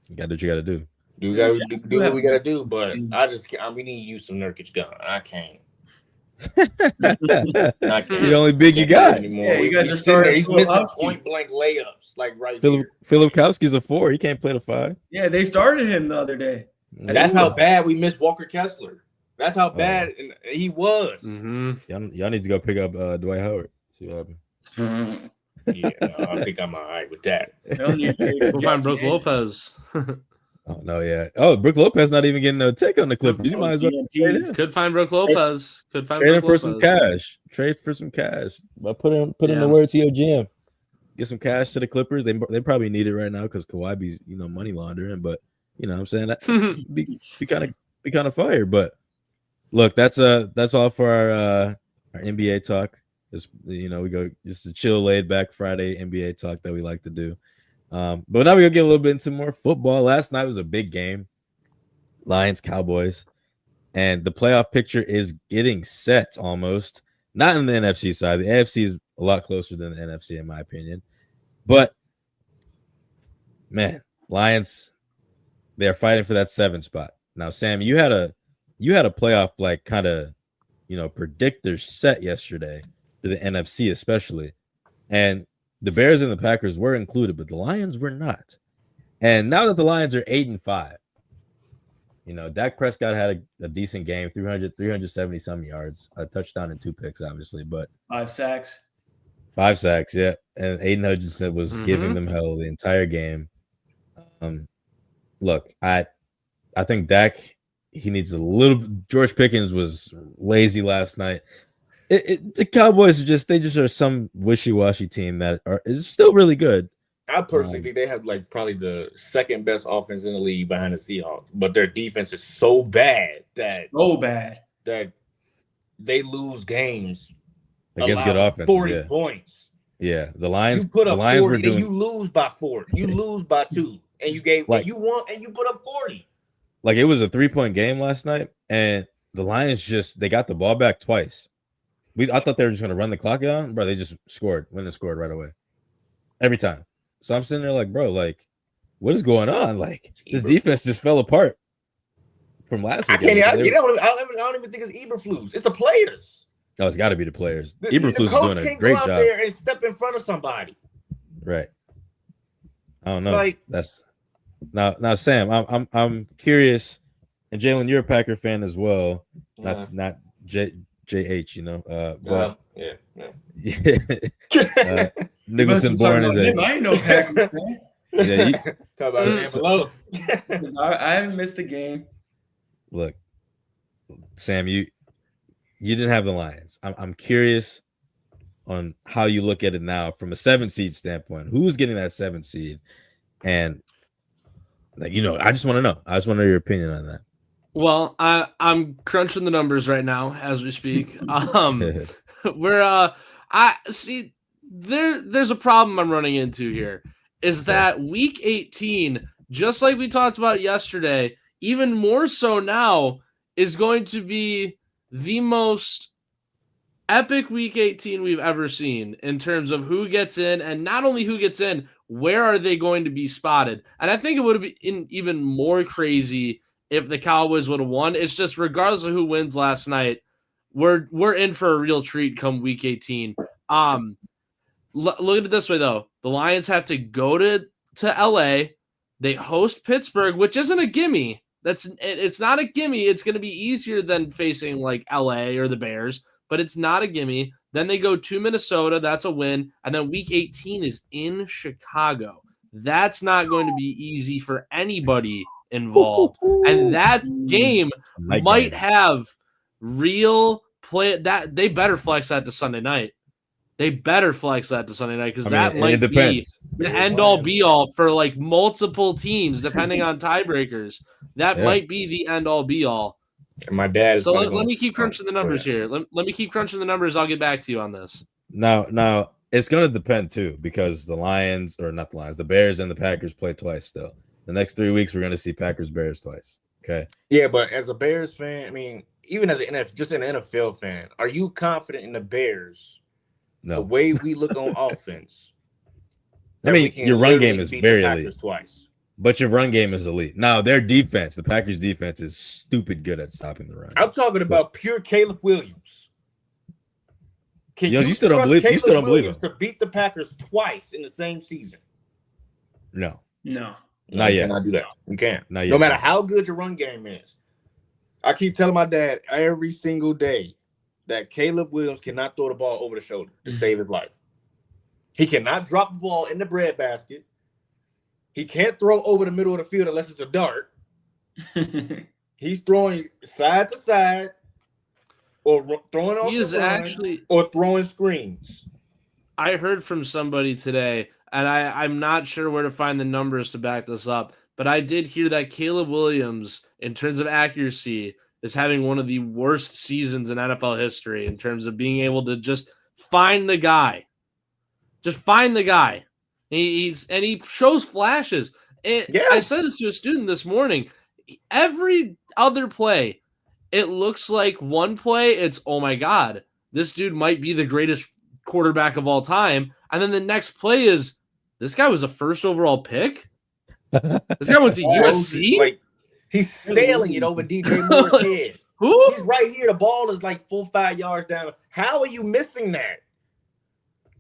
you got what you got to do. Do what we got to do, but we need to use some Nurkic gun. I can't. The only big you got. Yeah, you guys are starting. He's missing point blank layups, like right here. Filipkowski's a 4. He can't play the 5. Yeah, they started him the other day. That's how bad we missed Walker Kessler. That's how bad he was. Mm-hmm. Y'all need to go pick up Dwight Howard. See what happens. Yeah, I think I'm all right with that. We'll find Brooke Lopez. Oh no, yeah. Oh, Brook Lopez not even getting no take on the Clippers. You might as well trade him. Could find Brook Lopez. Could find Trade him Brook for Lopez. some cash. Trade for some cash. But put in the word to your GM. Get some cash to the Clippers. They probably need it right now because Kawhi be money laundering. But you know what I'm saying, that be kind of fire. But look, that's all for our NBA talk. Just we go just a chill, laid back Friday NBA talk that we like to do. But now we're gonna get a little bit into more football. Last night was a big game. Lions, Cowboys, and the playoff picture is getting set almost. Not in the NFC side. The AFC is a lot closer than the NFC, in my opinion. But man, Lions, they're fighting for that 7 spot. Now, Sam, you had a playoff kind of predictor set yesterday for the NFC, especially. And the Bears and the Packers were included, but the Lions were not. And now that the Lions are 8-5, Dak Prescott had a decent game, 370 some yards, a touchdown and 2 picks, obviously, but 5 sacks. 5 sacks, yeah. And Aiden Hutchinson was giving them hell the entire game. Look, I think Dak, he needs a little. George Pickens was lazy last night. The Cowboys are some wishy-washy team that is still really good. I personally think they have probably the second best offense in the league behind the Seahawks, but their defense is so bad that they lose games against good offense. 40 points. Yeah, the Lions. You put up the Lions 40, were doing. And you lose by 4. You lose by 2, and you gave you won, and you put up 40. It was a 3-point game last night, and the Lions they got the ball back twice. I thought they were just going to run the clock down, bro. They just went and scored right away, every time. So I'm sitting there bro, what is going on? This defense just fell apart from last week. I don't even think it's Eberflus. It's the players. No, it's got to be the players. Eberflus is doing a great job. There and step in front of somebody. Right. I don't know. That's now, Sam. I'm curious, and Jalen, you're a Packer fan as well. Not JH, but yeah. Nicholson Bourne is I ain't no Packers fan. Yeah, talk about it below. I haven't missed a game. Look, Sam, you didn't have the Lions. I'm curious on how you look at it now from a 7 seed standpoint. Who's getting that 7 seed? And I just want to know. I just want to know your opinion on that. Well, I'm crunching the numbers right now as we speak. There's a problem I'm running into here. Is that week 18, just like we talked about yesterday, even more so now, is going to be the most epic week 18 we've ever seen in terms of who gets in, and not only who gets in, where are they going to be spotted? And I think it would have been even more crazy if the Cowboys would have won. It's just regardless of who wins last night, we're in for a real treat come week 18. Look at it this way though: the Lions have to go to LA. They host Pittsburgh, which isn't a gimme. It's not a gimme. It's going to be easier than facing LA or the Bears, but it's not a gimme. Then they go to Minnesota. That's a win. And then week 18 is in Chicago. That's not going to be easy for anybody involved. And that game might have real play. That they better flex that to Sunday night. They better flex that to Sunday night because that might be the end-all be-all for multiple teams, depending on tiebreakers. That might be the end-all be-all. And my dad. So let me keep crunching the numbers here. Let me keep crunching the numbers. I'll get back to you on this. Now it's going to depend too, because the Bears and the Packers play twice still. The next 3 weeks, we're going to see Packers-Bears twice. Okay. Yeah, but as a Bears fan, I mean, even as an NFL fan, are you confident in the Bears? No. The way we look on offense. I mean, your run game is very elite. Twice. But your run game is elite. Now, their defense, the Packers' defense, is stupid good at stopping the run. I'm talking about pure Caleb Williams. You still don't believe him to beat the Packers twice in the same season? No. Not yet. You cannot do that. You can't. Not yet. No matter how good your run game is. I keep telling my dad every single day that Caleb Williams cannot throw the ball over the shoulder to save his life. He cannot drop the ball in the breadbasket. He can't throw over the middle of the field unless it's a dart. He's throwing side to side, or throwing off the run, or throwing screens. I heard from somebody today, and I'm not sure where to find the numbers to back this up, but I did hear that Caleb Williams, in terms of accuracy, is having one of the worst seasons in NFL history in terms of being able to just find the guy. Just find the guy. He shows flashes. I said this to a student this morning. Every other play, it looks like one play, it's, oh my God, this dude might be the greatest quarterback of all time. And then the next play is, this guy was a first overall pick? This guy went to USC? Like, he's sailing it over DJ Moore's head. Who? He's right here. The ball is like 4-5 yards down. How are you missing that?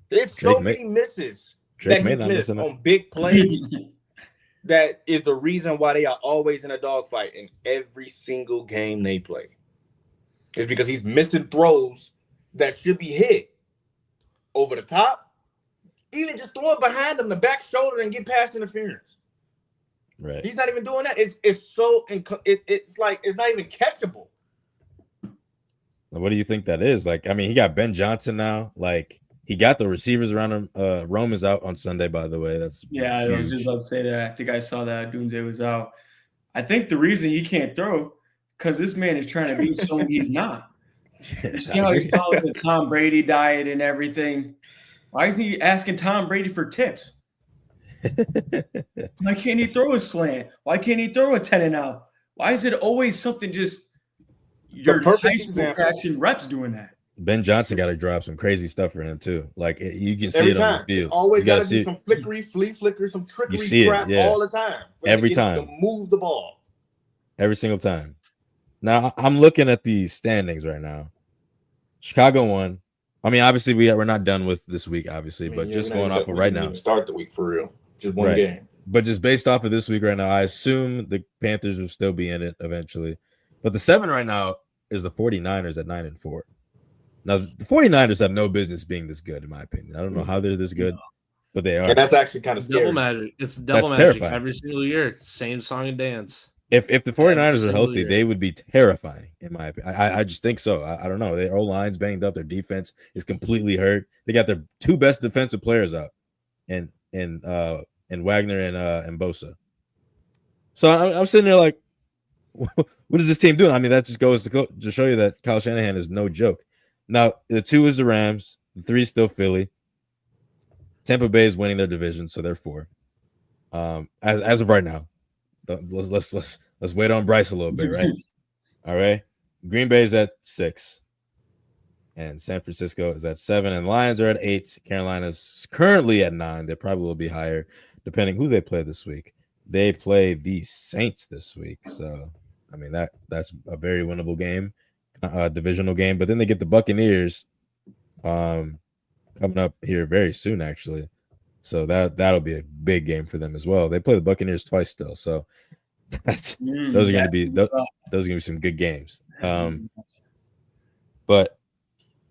There's so many misses that he's missed on big plays. That is the reason why they are always in a dogfight in every single game they play. It's because he's missing throws that should be hit over the top. Even just throw it behind him, the back shoulder, and get past interference. Right. He's not even doing that. It's like it's not even catchable. What do you think that is? Like, I mean, he got Ben Johnson now. Like, he got the receivers around him. Rome is out on Sunday, by the way. That's huge. I was just about to say that. I think I saw that Dunze was out. I think the reason he can't throw, because this man is trying to be someone he's not. You see how he's following the Tom Brady diet and everything. Why isn't he asking Tom Brady for tips? Why can't he throw a slant? Why can't he throw a 10 and out? Why is it always something just your high school cracks and reps doing that? Ben Johnson got to drop some crazy stuff for him too. Like, you can see it on the field. Always got to do some flea flicker, some trickery crap all the time. Every time. To move the ball. Every single time. Now, I'm looking at the standings right now. Chicago won. I mean, obviously, we're not done with this week, obviously, but just going off of right now. Start the week for real. Just one game. But just based off of this week right now, I assume the Panthers will still be in it eventually. But the 7 right now is the 49ers at 9-4. Now, the 49ers have no business being this good, in my opinion. I don't know how they're this good, but they are. And that's actually kind of scary. Double magic. It's double magic terrifying. Every single year. Same song and dance. If the 49ers are healthy, they would be terrifying, in my opinion. I just think so. I don't know. Their O-line's banged up. Their defense is completely hurt. They got their 2 best defensive players out, and Wagner and Bosa. So I'm sitting there like, what is this team doing? I mean, that just goes to show you that Kyle Shanahan is no joke. Now, the 2 is the Rams. The 3 is still Philly. Tampa Bay is winning their division, so they're 4. As of right now. Let's wait on Bryce a little bit, right? All right. Green Bay is at 6. And San Francisco is at 7. And Lions are at 8. Carolina's currently at 9. They probably will be higher, depending who they play this week. They play the Saints this week. So, I mean, that's a very winnable game. Divisional game, but then they get the Buccaneers coming up here very soon, actually. So that'll be a big game for them as well. They play the Buccaneers twice still, so those are going to be some good games. But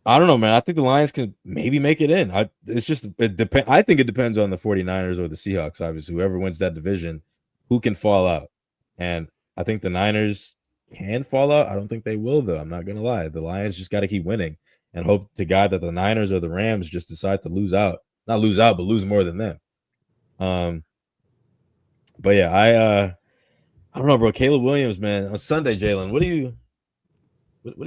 I don't know, man. I think the Lions can maybe make it in. I think it depends on the 49ers or the Seahawks, obviously. Whoever wins that division, who can fall out. And I think the Niners can fall out. I don't think they will, though. I'm not going to lie. The Lions just got to keep winning and hope to God that the Niners or the Rams just decide to lose out. Not lose out, but lose more than them. But yeah, I don't know, bro. Caleb Williams, man. On Sunday, Jalen, what are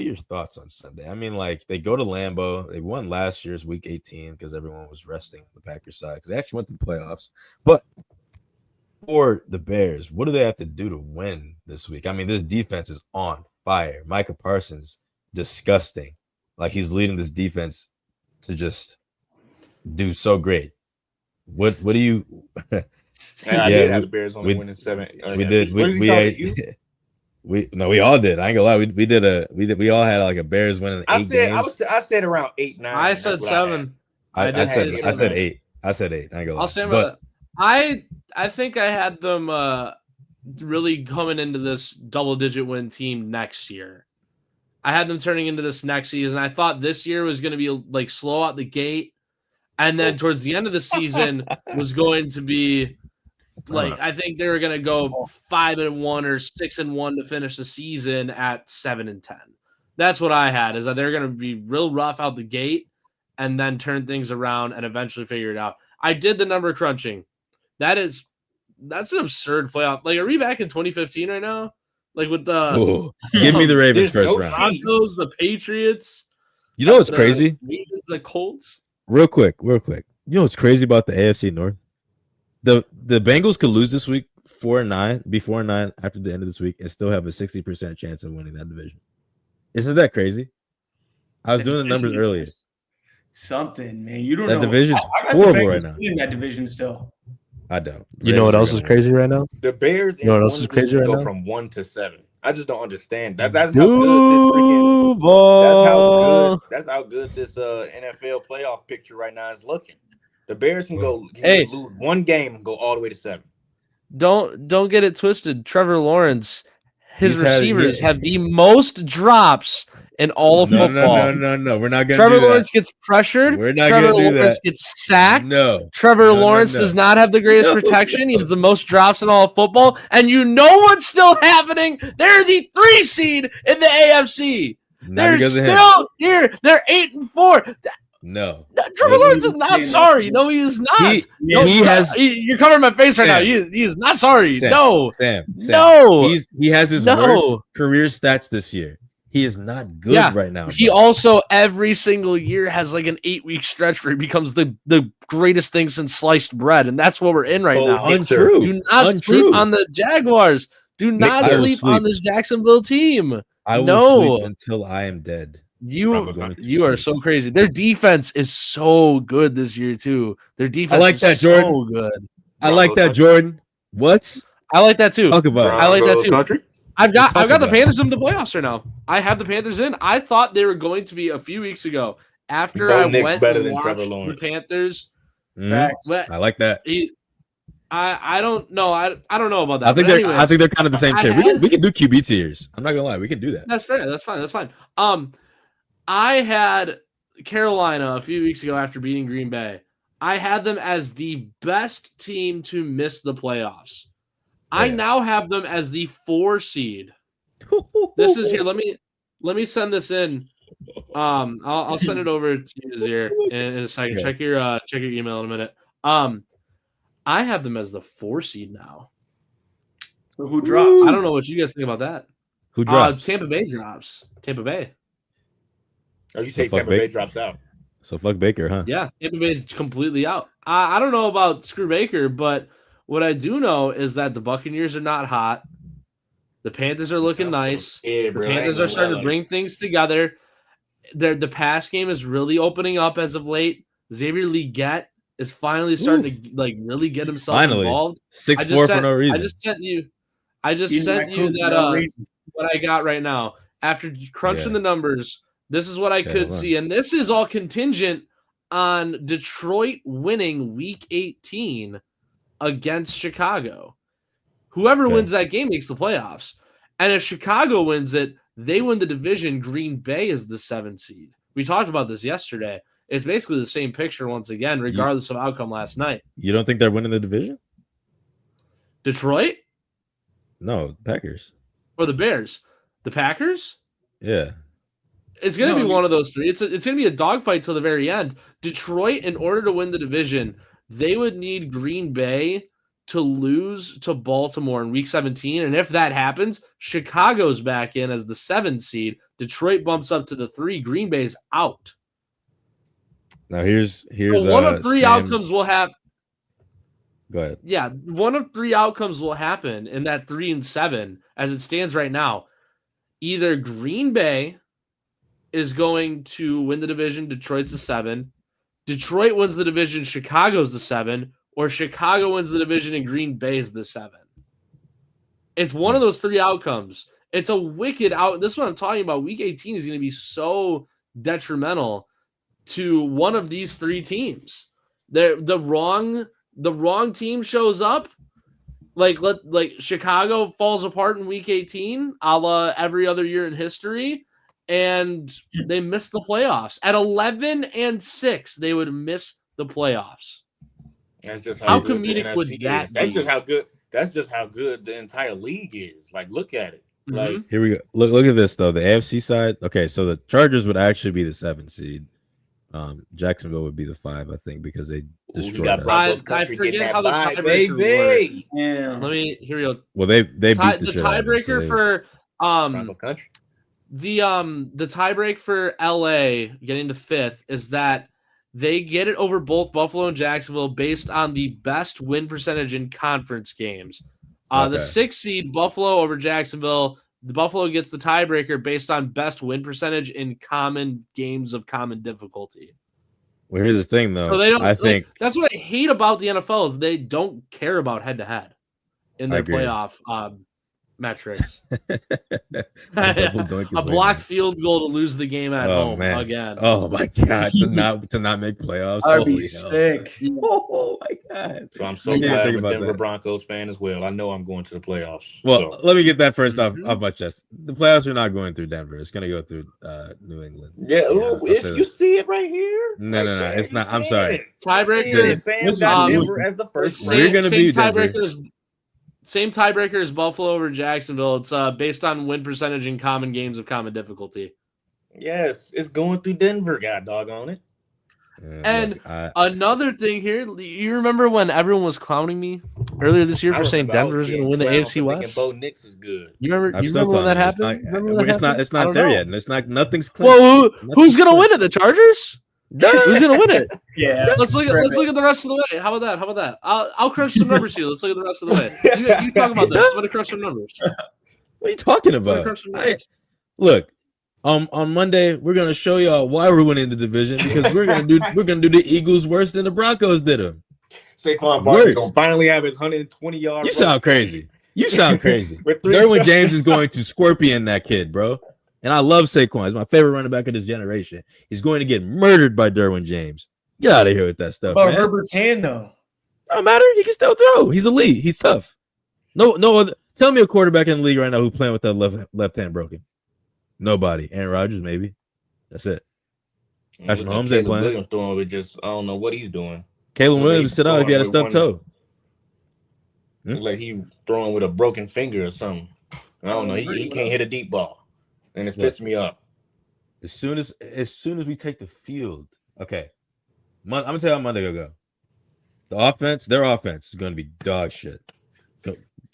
your thoughts on Sunday? I mean, like, they go to Lambeau. They won last year's Week 18 because everyone was resting the Packers side because they actually went to the playoffs. But for the Bears, what do they have to do to win this week? I mean, this defense is on fire. Micah Parsons, disgusting. Like, he's leading this defense to just do so great. What do you? And I did have the Bears only winning 7. We did. We all did. I ain't gonna lie. We all had like a Bears winning 8 games. I said around 8, 9. I said 7. I said 8. I said 8. I ain't gonna lie. I'll say about I think I had them really coming into this double-digit win team next year. I had them turning into this next season. I thought this year was going to be like slow out the gate, and then towards the end of the season was going to be Like I think they were gonna go 5-1 or 6-1 to finish the season at 7-10. That's what I had, is that they're gonna be real rough out the gate and then turn things around and eventually figure it out. I did the number crunching. That's an absurd playoff. Like, are we back in 2015 right now? Like with the give me the Ravens dude, first round. Broncos, the Patriots. You know what's crazy? Ravens, the Colts. Real quick. You know what's crazy about the AFC North? The Bengals could lose this week 4-9, be 4-9 after the end of this week, and still have a 60% chance of winning that division. Isn't that crazy? I was doing the numbers earlier. Something, man. You don't know. That division's horrible right now. In that division still. I don't. You know what else is crazy right now? The Bears you know what else is crazy right go now? from 1 to 7. I just don't understand. That's how good this freaking. That's how good this NFL playoff picture right now is looking. The Bears can go lose one game and go all the way to 7. Don't get it twisted. Trevor Lawrence, his receivers have the most drops in all of football. No. We're not going to do that. Trevor Lawrence gets pressured. We're not Trevor going to do that. Lawrence gets sacked. No. Trevor Lawrence does not have the greatest protection. He has the most drops in all of football. And you know what's still happening? They're the 3 seed in the AFC. They're still here. They're 8-4. No. Trevor Lawrence is not sorry. No, he is not. You're covering my face right now. He is not sorry. No. Sam. No. He has his worst career stats this year. He is not good right now. He also every single year has like an 8-week stretch where he becomes the greatest thing since sliced bread, and that's what we're in right now. Untrue. Do not sleep on the Jaguars. Do not sleep on this Jacksonville team. I will sleep until I am dead. You are so crazy. Their defense is so good this year too. Their defense is so good. I like that, Jordan. What? I like that too. Talk about I like that too. Country? I've got the Panthers in the playoffs right now. I have the Panthers in. I thought they were going to be a few weeks ago after I went and watched the Panthers. I like that. I don't know. I don't know about that. I think they're kind of the same tier. We can do QB tiers. I'm not gonna lie, we can do that. That's fair. That's fine. I had Carolina a few weeks ago after beating Green Bay. I had them as the best team to miss the playoffs. I now have them as the 4 seed. This is here. Let me send this in. I'll send it over to you here in a second. Check your email in a minute. I have them as the 4 seed now. So who dropped? I don't know what you guys think about that. Who drops? Tampa Bay drops. Tampa Bay. Oh, you say Tampa Bay drops out. So fuck Baker, huh? Yeah, Tampa Bay's completely out. I don't know about screw Baker, but what I do know is that the Buccaneers are not hot. The Panthers are looking nice. The Panthers are starting to bring things together. The pass game is really opening up as of late. Xavier Legette is finally starting to really get himself involved. 6'4" for no reason. I just sent you that what I got right now. After crunching the numbers, this is what I could see. And this is all contingent on Detroit winning week 18 against Chicago. Whoever wins that game makes the playoffs. And if Chicago wins it, they win the division. Green Bay is the 7th seed. We talked about this yesterday. It's basically the same picture once again, regardless of outcome last night. You don't think they're winning the division? Detroit? No, Packers. Or the Bears? The Packers? Yeah. It's going to be one of those 3. It's going to be a dogfight till the very end. Detroit, in order to win the division, they would need Green Bay to lose to Baltimore in week 17. And if that happens, Chicago's back in as the 7th seed. Detroit bumps up to the 3. Green Bay's out. Now here's so one of 3 outcomes will have. Go ahead. Yeah, one of 3 outcomes will happen in that 3 and 7 as it stands right now. Either Green Bay is going to win the division, Detroit's the 7. Detroit wins the division, Chicago's the 7, or Chicago wins the division and Green Bay's the 7. It's one of those 3 outcomes. It's a wicked out. This is what I'm talking about. Week 18 is going to be so detrimental to one of these 3 teams. The wrong team shows up. Like Chicago falls apart in week 18, a la every other year in history. And they missed the playoffs. At 11-6, they would miss the playoffs. That's just How good the comedic would NFC that is. That's be? just how good. That's just how good the entire league is. Like, look at it. Like, Here we go. Look at this though. The AFC side. Okay, so the Chargers would actually be the 7 seed. Jacksonville would be the 5, I think, because they destroyed us. I forget how the tiebreaker works. Yeah. Let me here we go. Well, they beat the shit out of us, so tiebreaker they- for Broncos country. the tiebreak for LA getting the 5th is that they get it over both Buffalo and Jacksonville based on the best win percentage in conference games. The Okay. 6th seed Buffalo over Jacksonville. The Buffalo gets the tiebreaker based on best win percentage in common games of common difficulty. Well, here's the thing, though. So they don't. I think that's what I hate about the NFL is they don't care about head to head in their agree. playoff metrics. Double doink is A way blocked better. field goal to lose the game at Oh, home man. again. Oh my god, to not make playoffs. I'd Holy be hell. sick. Oh my god. So I'm I so can't glad think I'm a about Denver that. Broncos fan as well. I know I'm going to the playoffs. Well, so. let me get that first off Mhm. my chest. The playoffs are not going through Denver. It's going to go through New England. Yeah, I'll if say you that. see it right here. No, right no, there, it's you not. I'm see sorry. it. Tiebreaker You see is it. Sam Listen, got um, Denver as the first We're round. gonna beat Denver. Same tiebreaker as Buffalo over Jacksonville. It's based on win percentage in common games of common difficulty. Yes, it's going through Denver. God doggone it. And Look, I- Another thing here, you remember when everyone was clowning me earlier this year I for saying remember I Denver was going to getting win the clowned AFC for thinking West? Bo Nix is good. You remember? I'm You still remember when that telling happened? you, Remember when that happened? it's I not don't there know. yet. And it's not. Nothing's clinched. Well, who's Nothing's going to win clinched. it? The Chargers? Who's going to win it? Yeah. Let's look at the rest of the way. How about that? I'll crunch some numbers for you. Let's look at the rest of the way. You talk about this. I'm going to crunch some numbers. What are you talking I'm gonna about? crunch some I- numbers. Look, on Monday we're gonna show y'all why we're winning the division because we're gonna do the Eagles worse than the Broncos did them. Saquon Worse. Barkley gonna finally have his 120 yard. You sound crazy. You sound crazy. With three- Derwin James is going to scorpion that kid, bro. And I love Saquon. He's my favorite running back of this generation. He's going to get murdered by Derwin James. Get out of here with that stuff, But man. Herbert's hand though. Don't matter. He can still throw. He's elite. He's tough. No other. Tell me a quarterback in the league right now who playing with that left hand broken. Nobody. Aaron Rodgers, maybe. That's it. Patrick Mahomes ain't Caleb playing. Williams throwing with just I don't know what he's doing. Caleb They Williams sit out if he had a throwing stubbed with toe. Hmm? Look like he throwing with a broken finger or something. I don't know. He can't hit a deep ball, and it's Look. pissing me off. As soon as we take the field, okay. I'm gonna tell you how Monday gonna go. Their offense is gonna be dog shit,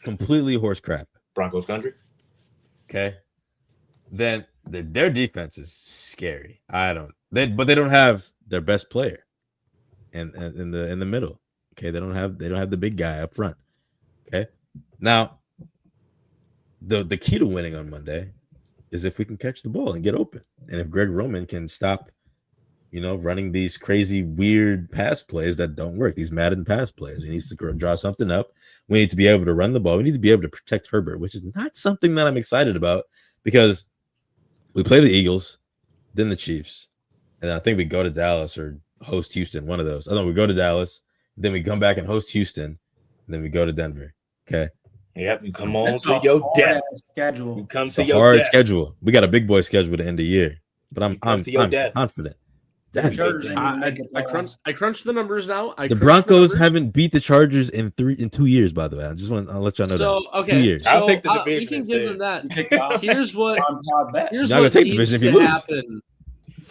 completely horse crap. Broncos country. Okay, then their defense is scary. But they don't have their best player, and in the middle. Okay, they don't have the big guy up front. Okay, now the key to winning on Monday is if we can catch the ball and get open, and if Greg Roman can stop, running these crazy weird pass plays that don't work, these Madden pass plays. He needs to draw something up. We need to be able to run the ball. We need to be able to protect Herbert, which is not something that I'm excited about because we play the Eagles, then the Chiefs, and I think we go to Dallas or host Houston, one of those. I think we go to Dallas, then we come back and host Houston, and then we go to Denver. Okay. Yep, you come on That's to a your hard death. ass schedule. You come It's to a your hard death. schedule. We got a big boy schedule to end the year, but I'm come to your death. confident. The Damn. Chargers ain't gonna make it I playoffs. crunched the numbers now. The Broncos haven't beat the Chargers in 2 years, by the way. I'll let y'all know So that. okay, 2 years. I'll take the we division can give them instead. that. Take Tom- Here's what Tom Todd back. Here's You're not gonna what take the needs division if to you lose. happen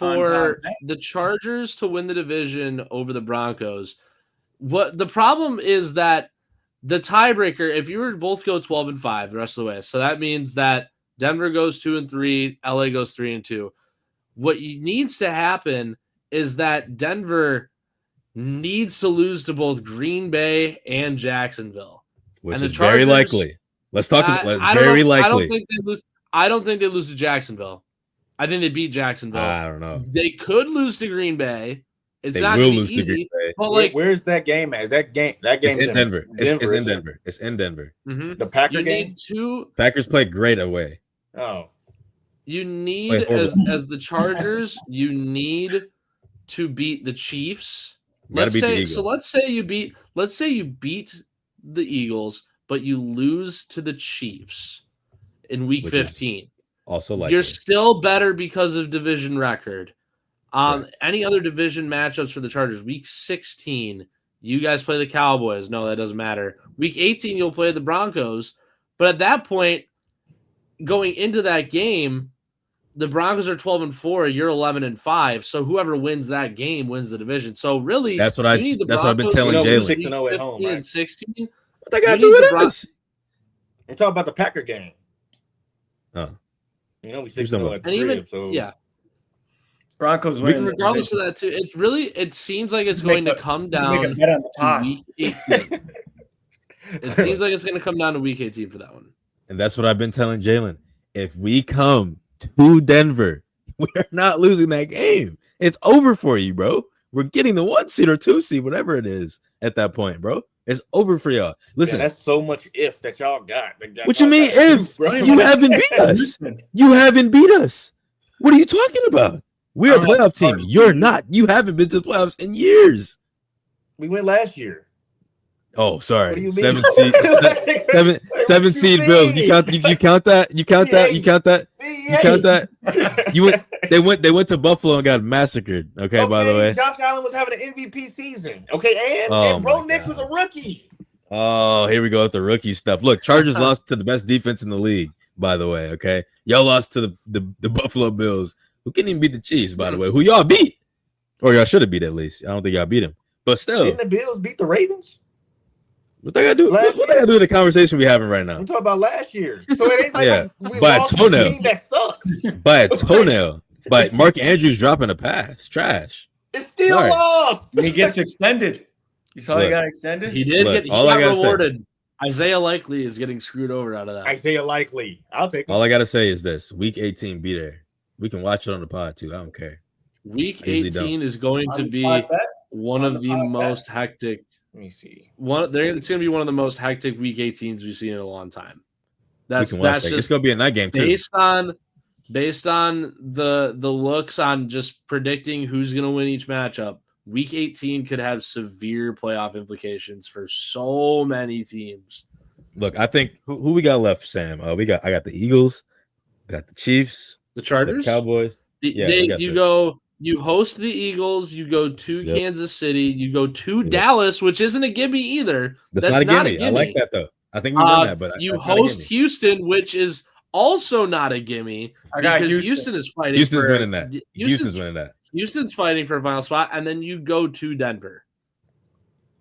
On for Todd the Chargers to win the division over the Broncos. What the problem is that the tiebreaker, if you were to both go 12-5 the rest of the way, so that means that Denver goes 2-3, LA goes 3-2. What needs to happen is that Denver needs to lose to both Green Bay and Jacksonville. Which and the is very Chargers- likely. Let's talk about I don't very know- likely. I don't think they lose to Jacksonville. I think they beat Jacksonville. I don't know. They could lose to Green Bay. It's They not will gonna be lose to easy, Green Bay. but like Where's that game at? That game It's in Denver. It's in isn't it? Denver. It's in Denver. mhm. The Packer you game. need two. Packers play great away. Oh, You need Wait, hold as the Chargers. You need to beat the Chiefs. You gotta Let's beat the say Eagles. so. Let's say you beat the Eagles, but you lose to the Chiefs in Week Which is 15. Also likely. You're still better because of division record. Correct. Any other division matchups for the Chargers? Week 16, You guys play the Cowboys. No, that doesn't matter. Week 18, you'll play the Broncos. But at that point, going into that game, the Broncos are 12-4. You're 11-5. So whoever wins that game wins the division. So really, That's what I've been telling Jalen. 6-0 at home, right? and 16. What they got to do with us? We're talking about the Packer game. Oh, we 6-0 at the and even crib, so yeah. Broncos win. Regardless of that, too, it seems like it's going to come down to week 18. It seems like it's going to come down to week 18 for that one. And that's what I've been telling Jalen. If we come to Denver, we're not losing that game. It's over for you, bro. We're getting the 1 seed or 2 seed, whatever it is at that point, bro. It's over for y'all. Listen, that's so much if that y'all got. What you mean if? You haven't beat us. You haven't beat us. What are you talking about? We're a playoff team. You're not. You haven't been to the playoffs in years. We went last year. Oh, sorry. What do you mean? 7 seed Bills. You count that? You count that? They went to Buffalo and got massacred. Okay, by the way. Josh Allen was having an MVP season. Okay, and Bro Nix was a rookie. Oh, here we go with the rookie stuff. Look, Chargers lost to the best defense in the league, by the way. Okay. Y'all lost to the Buffalo Bills, who couldn't even beat the Chiefs, by the way, who y'all beat. Or y'all should have beat at least. I don't think y'all beat them. But still. Didn't the Bills beat the Ravens? What they gotta do? What they gotta do with the conversation we having right now? I'm talking about last year. So it ain't like we by lost a toenail. A team that sucks. By a toenail. But Mark Andrews dropping a pass. Trash. It's still lost. He gets extended. You saw he got extended? He did got rewarded. Isaiah Likely is getting screwed over out of that. Isaiah Likely. I'll take it. All I gotta say is this: Week 18, be there. We can watch it on the pod too. I don't care. Week 18 is going to be one of the most hectic. Let me see. It's going to be one of the most hectic Week 18s we've seen in a long time. That's just it's going to be a night game too. Based on the looks on just predicting who's going to win each matchup. Week 18 could have severe playoff implications for so many teams. Look, I think who we got left, Sam? I got the Eagles, got the Chiefs, the Chargers, the Cowboys. You host the Eagles, you go to Kansas City, you go to Dallas, which isn't a gimme either. That's not a gimme. I like that though. I think we won that, but you host Houston, which is also not a gimme. Because Houston is fighting. Houston's winning that. Houston's winning that. Houston's fighting for a final spot, and then you go to Denver.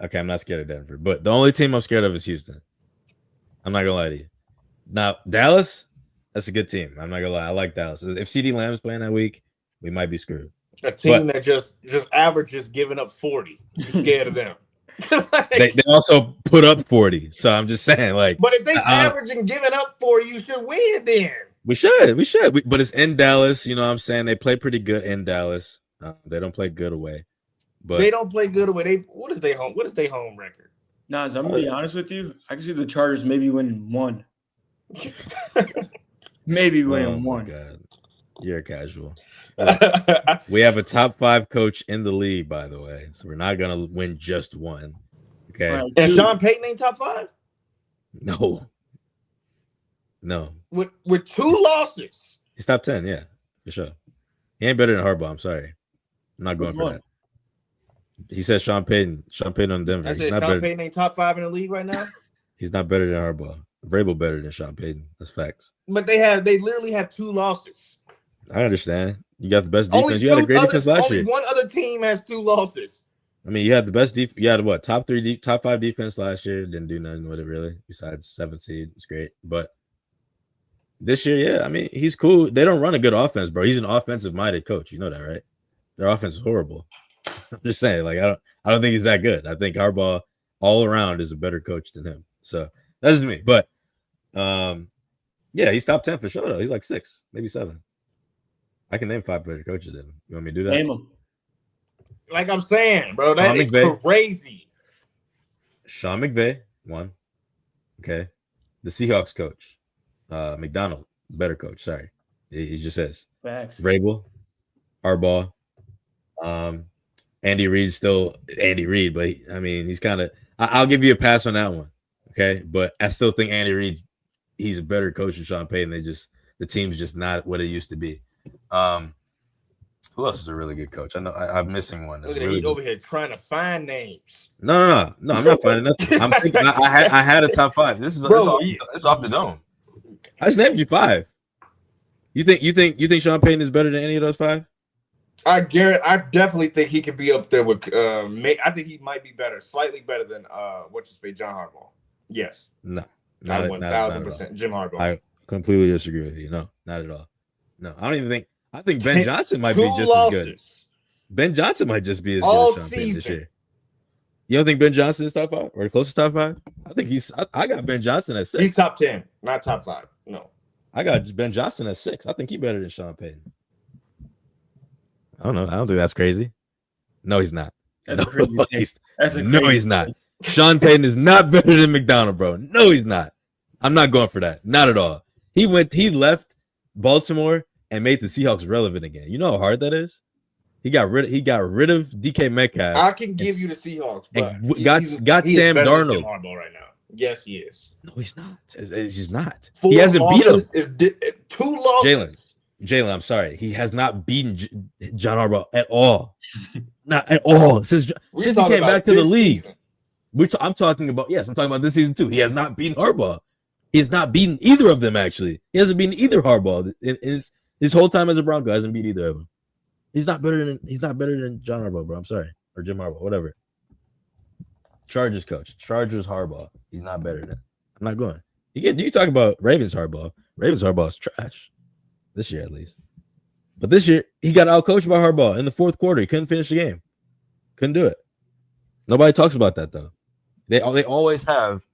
Okay, I'm not scared of Denver, but the only team I'm scared of is Houston. I'm not gonna lie to you. Now, Dallas, that's a good team. I'm not gonna lie. I like Dallas. If CeeDee Lamb's playing that week, we might be screwed. A team that just averages giving up 40. You're scared of them. they also put up 40. So I'm just saying, like. But if they averaging giving up 40, you should win then. We should. But it's in Dallas. You know what I'm saying? They play pretty good in Dallas. They don't play good away. But they don't play good away. What is their home record? Nas, I'm gonna be honest with you. I can see the Chargers maybe winning one. Maybe winning one. God. You're a casual. We have a top 5 coach in the league, by the way. So we're not gonna win just one. Okay. Right. And Sean Payton ain't top 5? No. With 2 losses. He's top 10, yeah, for sure. He ain't better than Harbaugh. I'm sorry. I'm not going for that. He said Sean Payton on Denver. I said Sean Payton ain't top 5 in the league right now. He's not better than Harbaugh. Vrabel better than Sean Payton. That's facts. But they literally have 2 losses. I understand. You got the best defense. You had a great defense last year. One other team has 2 losses. I mean, you had the best defense. You had what? Top 5 defense last year. Didn't do nothing with it really. Besides 7th seed, it's great. But this year, yeah, I mean, he's cool. They don't run a good offense, bro. He's an offensive-minded coach. You know that, right? Their offense is horrible. I'm just saying, like, I don't think he's that good. I think Harbaugh all around is a better coach than him. So that's just me. But yeah, he's top 10 for sure though. He's like 6, maybe 7. I can name 5 better coaches than him. You want me to do that? Name them. Like I'm saying, bro, that is crazy. Sean McVay, 1. Okay. The Seahawks coach, McDonald, better coach. Sorry. He just says. Facts. Vrabel, Harbaugh, Andy Reid, still Andy Reid, but he's kind of. I'll give you a pass on that one. Okay, but I still think Andy Reid, he's a better coach than Sean Payton. The team's just not what it used to be. Who else is a really good coach? I know I'm missing one. Look at really he's over here trying to find names. No, I'm not finding nothing. I'm thinking I had a top 5. This is it's off the dome. I just named you 5. You think Sean Payton is better than any of those 5? I definitely think he could be up there with. I think he might be better, slightly better than John Harbaugh. Yes. No, 1,000% Jim Harbaugh. I completely disagree with you. No, not at all. No, I don't even think. I think Ben Johnson might be just as good. Ben Johnson might just be as good as Sean Payton this year. You don't think Ben Johnson is top 5 or close to top 5? I think I got Ben Johnson at 6. He's top 10, not top 5. No. I got Ben Johnson at 6. I think he's better than Sean Payton. I don't know. I don't think that's crazy. No, he's not. He's not. Sean Payton is not better than McDonald, bro. No, he's not. I'm not going for that. Not at all. He left Baltimore and made the Seahawks relevant again. You know how hard that is? He got rid of DK Metcalf. I can give you the Seahawks, but got Sam Darnold right now. Yes, he is. No, he's not. He's just not. He hasn't beat him. 2 losses. Jalen, I'm sorry. He has not beaten John Harbaugh at all. Not at all. Since he came back to the league. I'm talking about this season too. He has not beaten Harbaugh. He has not beaten either of them, actually. He hasn't beaten either Harbaugh. His whole time as a Bronco hasn't beat either of them. He's not better than John Harbaugh, bro. I'm sorry. Or Jim Harbaugh, whatever. Chargers coach. Chargers Harbaugh. He's not better than. I'm not going. You talk about Ravens Harbaugh. Ravens Harbaugh is trash. This year, at least. But this year, he got outcoached by Harbaugh in the 4th quarter. He couldn't finish the game. Couldn't do it. Nobody talks about that, though. They always have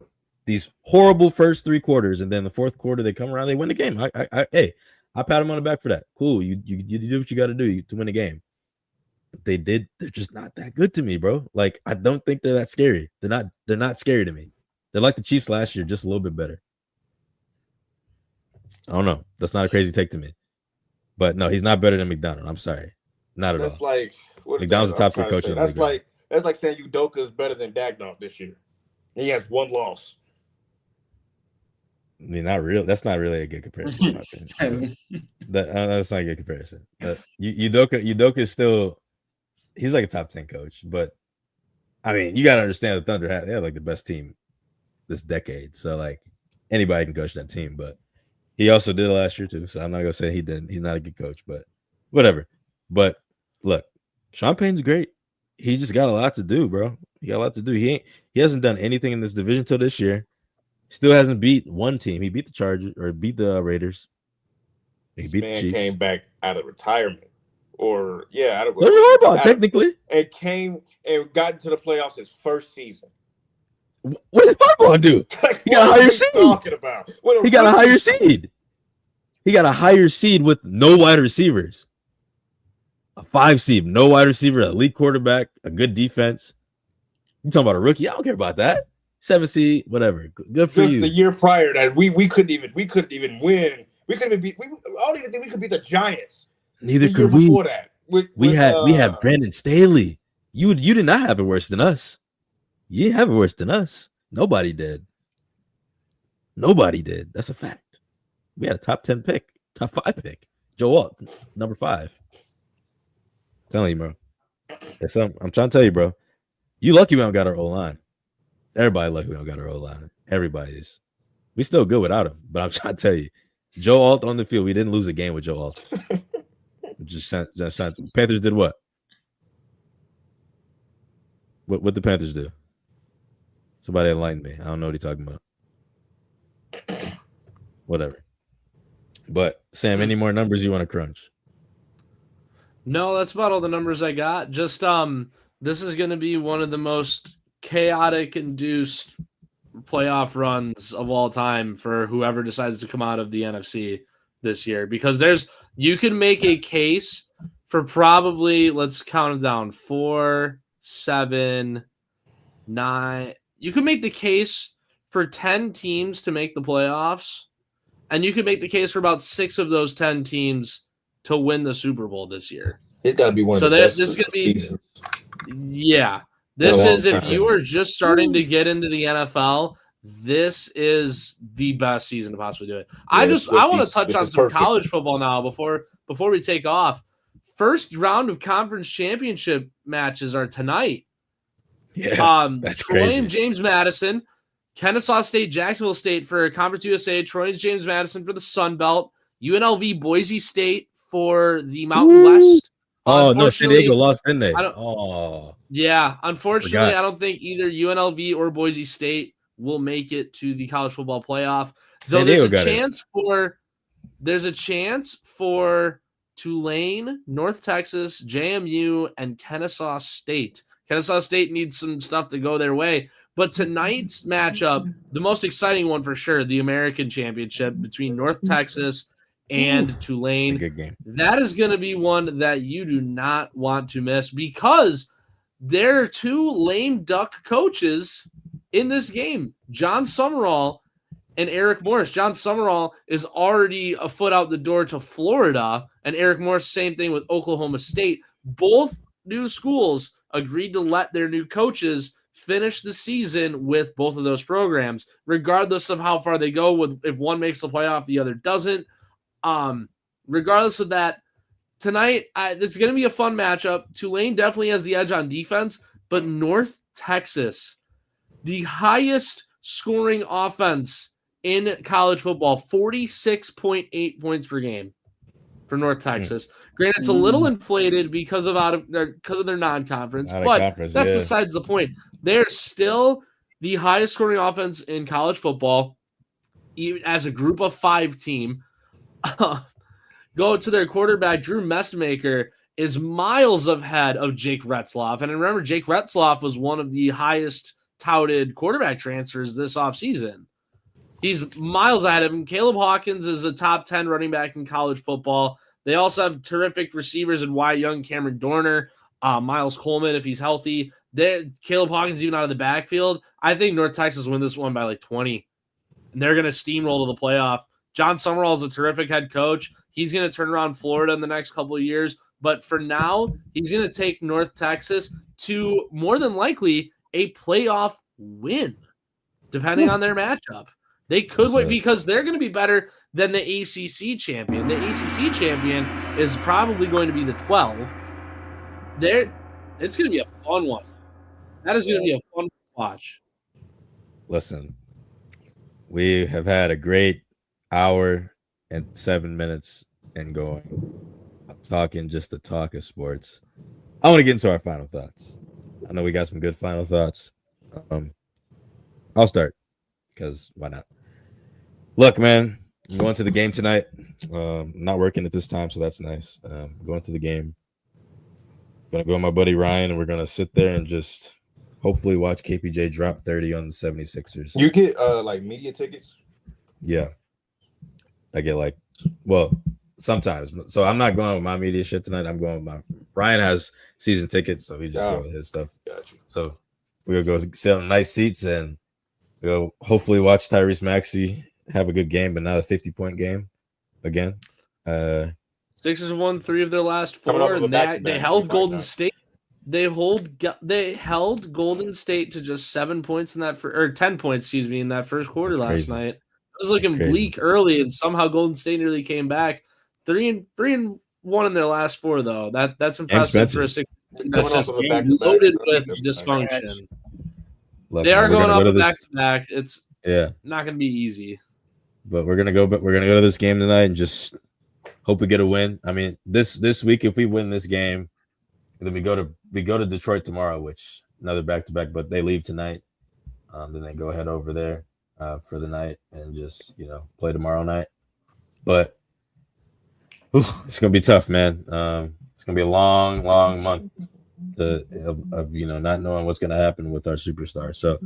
these horrible first 3 quarters, and then the 4th quarter, they come around, they win the game. I pat him on the back for that. Cool. You do what you got to do to win the game. But they're just not that good to me, bro. Like, I don't think they're that scary. They're not scary to me. They're like the Chiefs last year, just a little bit better. I don't know. That's not a crazy take to me. But no, he's not better than McDonald. I'm sorry. Not at all. That's like McDonald's a top 3 coach. That's like saying Udoka is better than Dagnall this year. He has 1 loss. I mean, not real. That's not really a good comparison, in my opinion. That's not a good comparison. Udoka is still, he's like a top 10 coach. But I mean, you gotta understand the Thunder they have like the best team this decade. So like anybody can coach that team. But he also did it last year too. So I'm not gonna say he didn't. He's not a good coach, but whatever. But look, Sean Payton's great. He just got a lot to do, bro. He got a lot to do. He hasn't done anything in this division till this year. Still hasn't beat one team. He beat the Chargers or beat the Raiders. He beat the Chiefs. Came back out of retirement, out of Harbaugh, technically, and came and got into the playoffs his first season. What did Harbaugh do? He got a higher seed. Talking about he got a higher seed. He got a higher seed with no wide receivers. A 5 seed, no wide receiver, elite quarterback, a good defense. You talking about a rookie? I don't care about that. 7 seed, whatever. Good for you. The year prior that we couldn't even win. We couldn't even beat. I don't even think we could beat the Giants. Neither could we. Before that, we had Brandon Staley. You did not have it worse than us. You didn't have it worse than us. Nobody did. Nobody did. That's a fact. We had a top 10 pick, top 5 pick. Joe Alt, number 5. I'm telling you, bro. I'm trying to tell you, bro. You lucky we don't got our O-line. Everybody lucky we don't got our O-line. Everybody is. We still good without him. But I'm trying to tell you, Joe Alt on the field. We didn't lose a game with Joe Alt. just Panthers did what? What the Panthers do? Somebody enlighten me. I don't know what he's talking about. Whatever. But Sam, any more numbers you want to crunch? No, that's about all the numbers I got. Just this is going to be one of the most chaotic induced playoff runs of all time for whoever decides to come out of the NFC this year, because you can make a case for probably, let's count it down, 4, 7, 9. You can make the case for 10 teams to make the playoffs, and you can make the case for about 6 of those 10 teams to win the Super Bowl this year. It's got to be one of the best. So this is going to be, yeah. This is, if you are just starting to get into the NFL, this is the best season to possibly do it. I want to touch on some college football now before we take off. first round of conference championship matches are tonight. Yeah, that's Troy crazy. and James Madison, Kennesaw State, Jacksonville State for Conference USA, Troy and James Madison for the Sun Belt, UNLV, Boise State for the Mountain West. Oh, no, San Diego lost, didn't they? Yeah, unfortunately, I don't think either UNLV or Boise State will make it to the college football playoff. Though there's a chance for Tulane, North Texas, JMU, and Kennesaw State. Kennesaw State needs some stuff to go their way. But tonight's matchup, the most exciting one for sure, the American Championship between North Texas and Tulane. That's a good game. That is going to be one that you do not want to miss because there are two lame duck coaches in this game, John Summerall and Eric Morris. John Summerall is already a foot out the door to Florida, and Eric Morris, same thing with Oklahoma State. Both new schools agreed to let their new coaches finish the season with both of those programs, regardless of how far they go. If one makes the playoff, the other doesn't. Regardless of that, tonight it's going to be a fun matchup. Tulane definitely has the edge on defense, but North Texas, the highest scoring offense in college football, 46.8 points per game for North Texas. Granted, it's a little inflated because of their non-conference, but that's besides the point. They're still the highest scoring offense in college football, even as a group of 5 team. Go to their quarterback, Drew Mestmaker, is miles ahead of Jake Retzloff. And remember, Jake Retzloff was one of the highest touted quarterback transfers this offseason. He's miles ahead of him. Caleb Hawkins is a top 10 running back in college football. They also have terrific receivers in Wyatt Young, Cameron Dorner, Miles Coleman if he's healthy. Caleb Hawkins even out of the backfield. I think North Texas win this one by like 20. And they're going to steamroll to the playoff. John Summerall is a terrific head coach. He's going to turn around Florida in the next couple of years. But for now, he's going to take North Texas to more than likely a playoff win, depending on their matchup. They could win because they're going to be better than the ACC champion. The ACC champion is probably going to be the 12. It's going to be a fun one. That is going to be a fun watch. Listen, we have had a great hour and 7 minutes and going. I'm talking just the talk of sports. I want to get into our final thoughts. I know we got some good final thoughts. I'll start because why not? Look, man, I'm going to the game tonight. I'm not working at this time, so that's nice. Going to the game. Gonna go with my buddy Ryan, and we're gonna sit there and just hopefully watch KPJ drop 30 on the 76ers. You get like media tickets? Yeah. I get sometimes. So I'm not going with my media shit tonight. I'm going with Ryan has season tickets, so he just go with his stuff. Gotcha. So we're gonna go sit on nice seats and we'll hopefully watch Tyrese Maxey have a good game, but not a 50-point game again. Sixers have won 3 of their last 4, and they held Golden State. They held Golden State to just 7 points in that 10 points, in that first quarter last night. It was looking bleak early, and somehow Golden State nearly came back. 3-1 in their last 4, though. That's impressive for a Sixers that's just loaded with dysfunction. Look, they are going off back to back. It's not going to be easy. But we're gonna go to this game tonight and just hope we get a win. I mean, this week, if we win this game, then we go to Detroit tomorrow, which another back-to-back, but they leave tonight. Then they go head over there for the night and just play tomorrow night. But it's gonna be tough, man. It's gonna be a long month of not knowing what's gonna happen with our superstar. So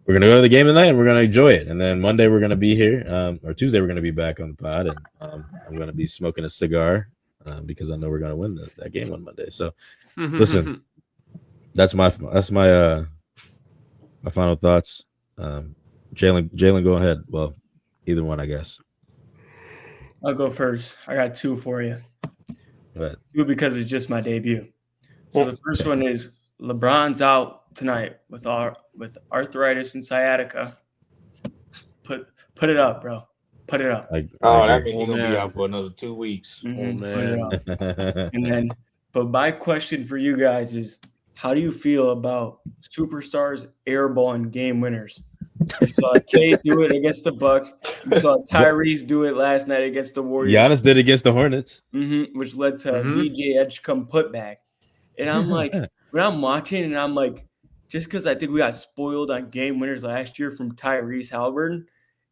we're gonna go to the game tonight and we're gonna enjoy it. And then Monday we're gonna be here, or Tuesday we're gonna be back on the pod, and I'm gonna be smoking a cigar because I know we're gonna win that game on Monday. So listen, that's my my final thoughts. Jalen, go ahead. Well, either one, I guess. I'll go first. I got 2 for you. Go ahead. 2 because it's just my debut. So the first one is LeBron's out tonight with arthritis and sciatica. Put it up, bro. Put it up. I that agree. means he's gonna be man. out for another 2 weeks. Mhm, Oh, put it man. up. And then, but my question for you guys is, how do you feel about superstars airballing game winners? You saw K do it against the Bucks. You saw Tyrese do it last night against the Warriors. Giannis did against the Hornets. Which led to Mhm. VJ Edgecombe putback. And I'm like, when I'm watching, and I'm like, just because I think we got spoiled on game winners last year from Tyrese Halliburton,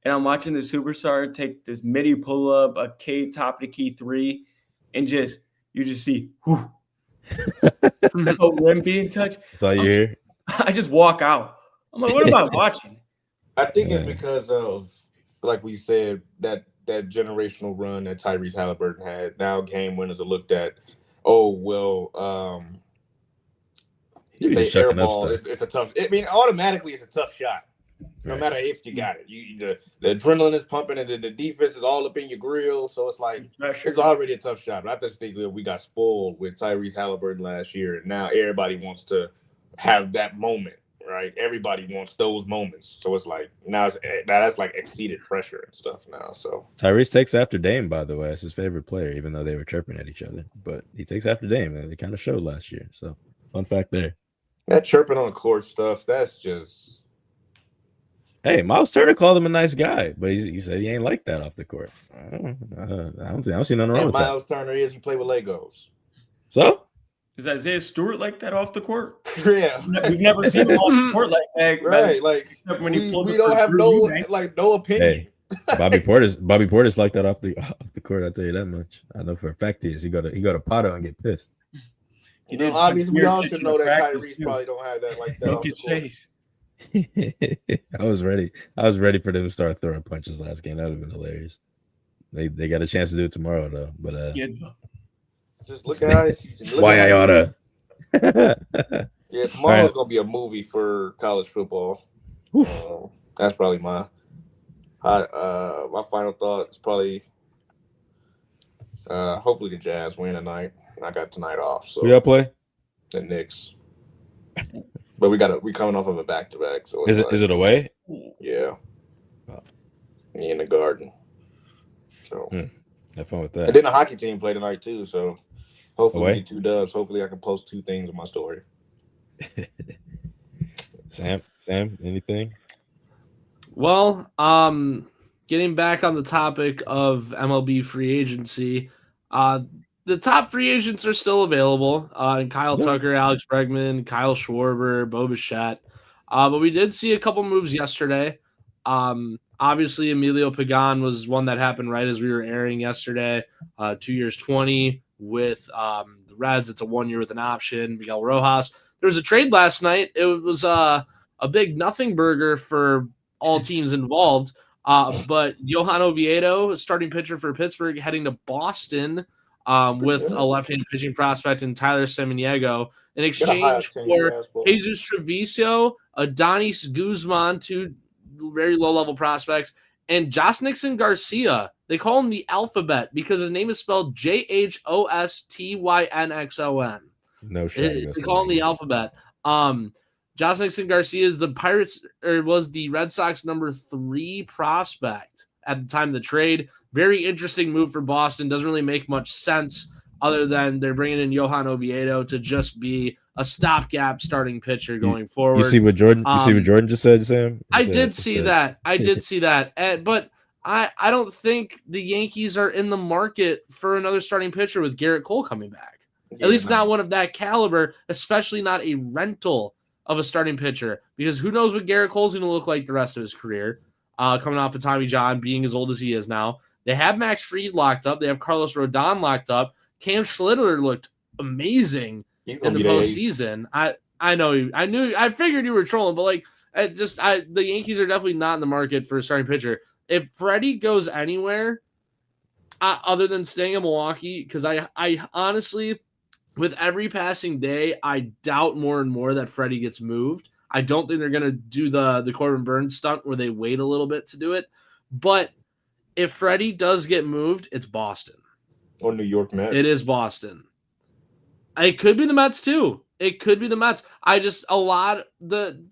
and I'm watching the superstar take this midi pull up, a K top of the key three, and you just see, whew, no rim being touched. That's all you hear. I just walk out. I'm like, what am I watching? I think it's because of, like we said, that generational run that Tyrese Halliburton had. Now game winners are looked at. Oh well, You're if they just chucking up airball, stuff. it's a tough. I mean, automatically it's a tough shot. No Right. matter if you got it, the adrenaline is pumping and the defense is all up in your grill. So it's like Pressure. it's already a tough shot. But I just think that we got spoiled with Tyrese Halliburton last year, and now everybody wants to have that moment, right? Everybody wants those moments. So it's like that's like exceeded pressure and stuff now. So Tyrese takes after Dame, by the way. It's his favorite player, even though they were chirping at each other. But he takes after Dame, and it kind of showed last year. So, fun fact there. that chirping on the court stuff, that's just. Hey, Miles Turner called him a nice guy, but he said he ain't like that off the court. I don't see nothing wrong And with Miles Turner he play with Legos. that. So, Is Isaiah Stewart like that off the court? Yeah, We've never seen him off the court like that. right. Like When he pulled we it don't for have Drew no Eubanks. no opinion. hey, Bobby Portis like that off the court. I'll tell you that much. I know for a fact he is. He go to Potter and get pissed. He did Obviously, we put all attention should know to that practice, Tyrese too. probably don't have that like that. Broke off the his court. face. I was ready. I was ready for them to start throwing punches last game. That would have been hilarious. They got a chance to do it tomorrow though. But Yeah, Just look at how why I oughta. Yeah, tomorrow's Right. gonna be a movie for college football. Oof. That's probably my final thought is probably hopefully the Jazz win tonight. I got tonight off, so We got play. the Knicks. But we coming off of a back to back, so Is it away? yeah. Oh. Me in the Garden. So Have fun with and that. then the hockey team play tonight too, so hopefully Away? we get 2 dubs. Hopefully I can post 2 things on my story. Sam, anything? Well, getting back on the topic of MLB free agency, the top free agents are still available. And Kyle Yeah. Tucker, Alex Bregman, Kyle Schwarber, Bo Bichette. But we did see a couple moves yesterday. Obviously, Emilio Pagan was one that happened right as we were airing yesterday. 2 years, 20 with the Reds. It's a 1 year with an option. Miguel Rojas. There was a trade last night. It was a big nothing burger for all teams involved. But Johan Oviedo, starting pitcher for Pittsburgh, heading to Boston with a left-handed pitching prospect in Tyler Semeniego in exchange for Jesus Treviso, Adonis Guzman, 2 very low-level prospects, and Josh Nixon Garcia. They call him the Alphabet because his name is spelled JHOSTYNXON. No shit. They call him the Alphabet. Josh Nixon Garcia is was the Red Sox number 3 prospect at the time of the trade. Very interesting move for Boston. Doesn't really make much sense other than they're bringing in Johan Oviedo to just be a stopgap starting pitcher going forward. You see what Jordan? Just said, Sam? I did see that. But I don't think the Yankees are in the market for another starting pitcher with Garrett Cole coming back. At least not one of that caliber, especially not a rental of a starting pitcher, because who knows what Garrett Cole's going to look like the rest of his career, coming off of Tommy John, being as old as he is now. They have Max Fried locked up. They have Carlos Rodon locked up. Cam Schlitter looked amazing in the postseason. I figured you were trolling, but the Yankees are definitely not in the market for a starting pitcher. If Freddie goes anywhere other than staying in Milwaukee, because I honestly, with every passing day, I doubt more and more that Freddie gets moved. I don't think they're going to do the Corbin Burns stunt where they wait a little bit to do it. But if Freddie does get moved, it's Boston. Or New York Mets. It is Boston. It could be the Mets too. The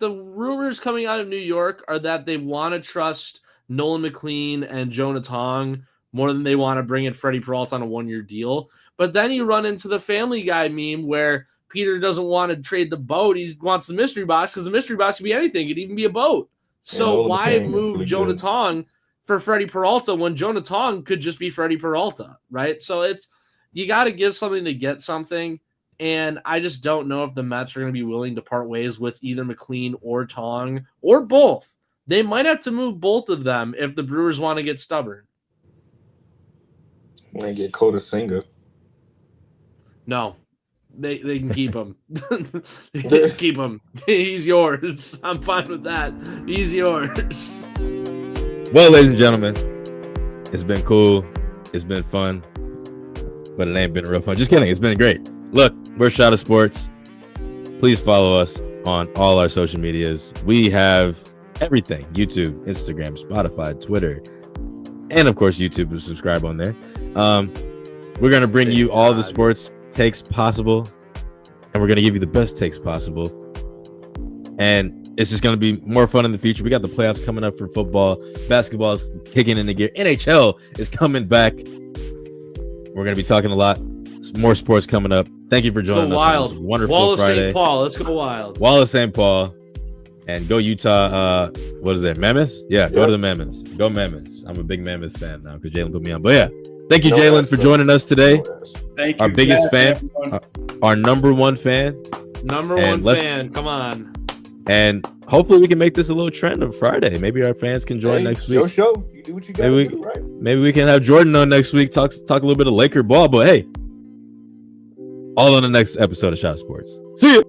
rumors coming out of New York are that they want to trust Nolan McLean and Jonah Tong more than they want to bring in Freddie Peralta on a 1-year deal. But then you run into the Family Guy meme where Peter doesn't want to trade the boat. He wants the mystery box because the mystery box could be anything. It could even be a boat. So why move Jonah Tong for Freddie Peralta when Jonah Tong could just be Freddie Peralta, right? So you got to give something to get something. And I just don't know if the Mets are going to be willing to part ways with either McLean or Tong or both. They might have to move both of them if the Brewers want to get stubborn. When they get Kota Senga. No, they can keep him. They can keep him. He's yours. I'm fine with that. He's yours. Well, ladies and gentlemen, it's been cool. It's been fun. But it ain't been real fun. Just kidding. It's been great. Look, we're Shot of Sports. Please follow us on all our social medias. We have everything: YouTube, Instagram, Spotify, Twitter, and of course YouTube. Subscribe on there. We're gonna bring you all the sports takes possible, and we're gonna give you the best takes possible. And it's just gonna be more fun in the future. We got the playoffs coming up for football. Basketball is kicking into gear. NHL is coming back. We're gonna be talking a lot more sports coming up. Thank you for joining us on this wonderful Wall of Friday. St. Paul. Let's go Wild. Wall of St. Paul. And go Utah. What is it? Mammoths? Yeah, go to the Mammoths. Go Mammoths. I'm a big Mammoths fan now because Jalen put me on. But yeah, thank you, Jalen, for joining us today. Thank you. Our biggest fan, our number one fan. Number one fan. Come on. And hopefully we can make this a little trend on Friday. Maybe our fans can join next week. Your show. You do what you got to do, right? Maybe we can have Jordan on next week. Talk a little bit of Laker ball. But hey, all on the next episode of Shot Sports. See you.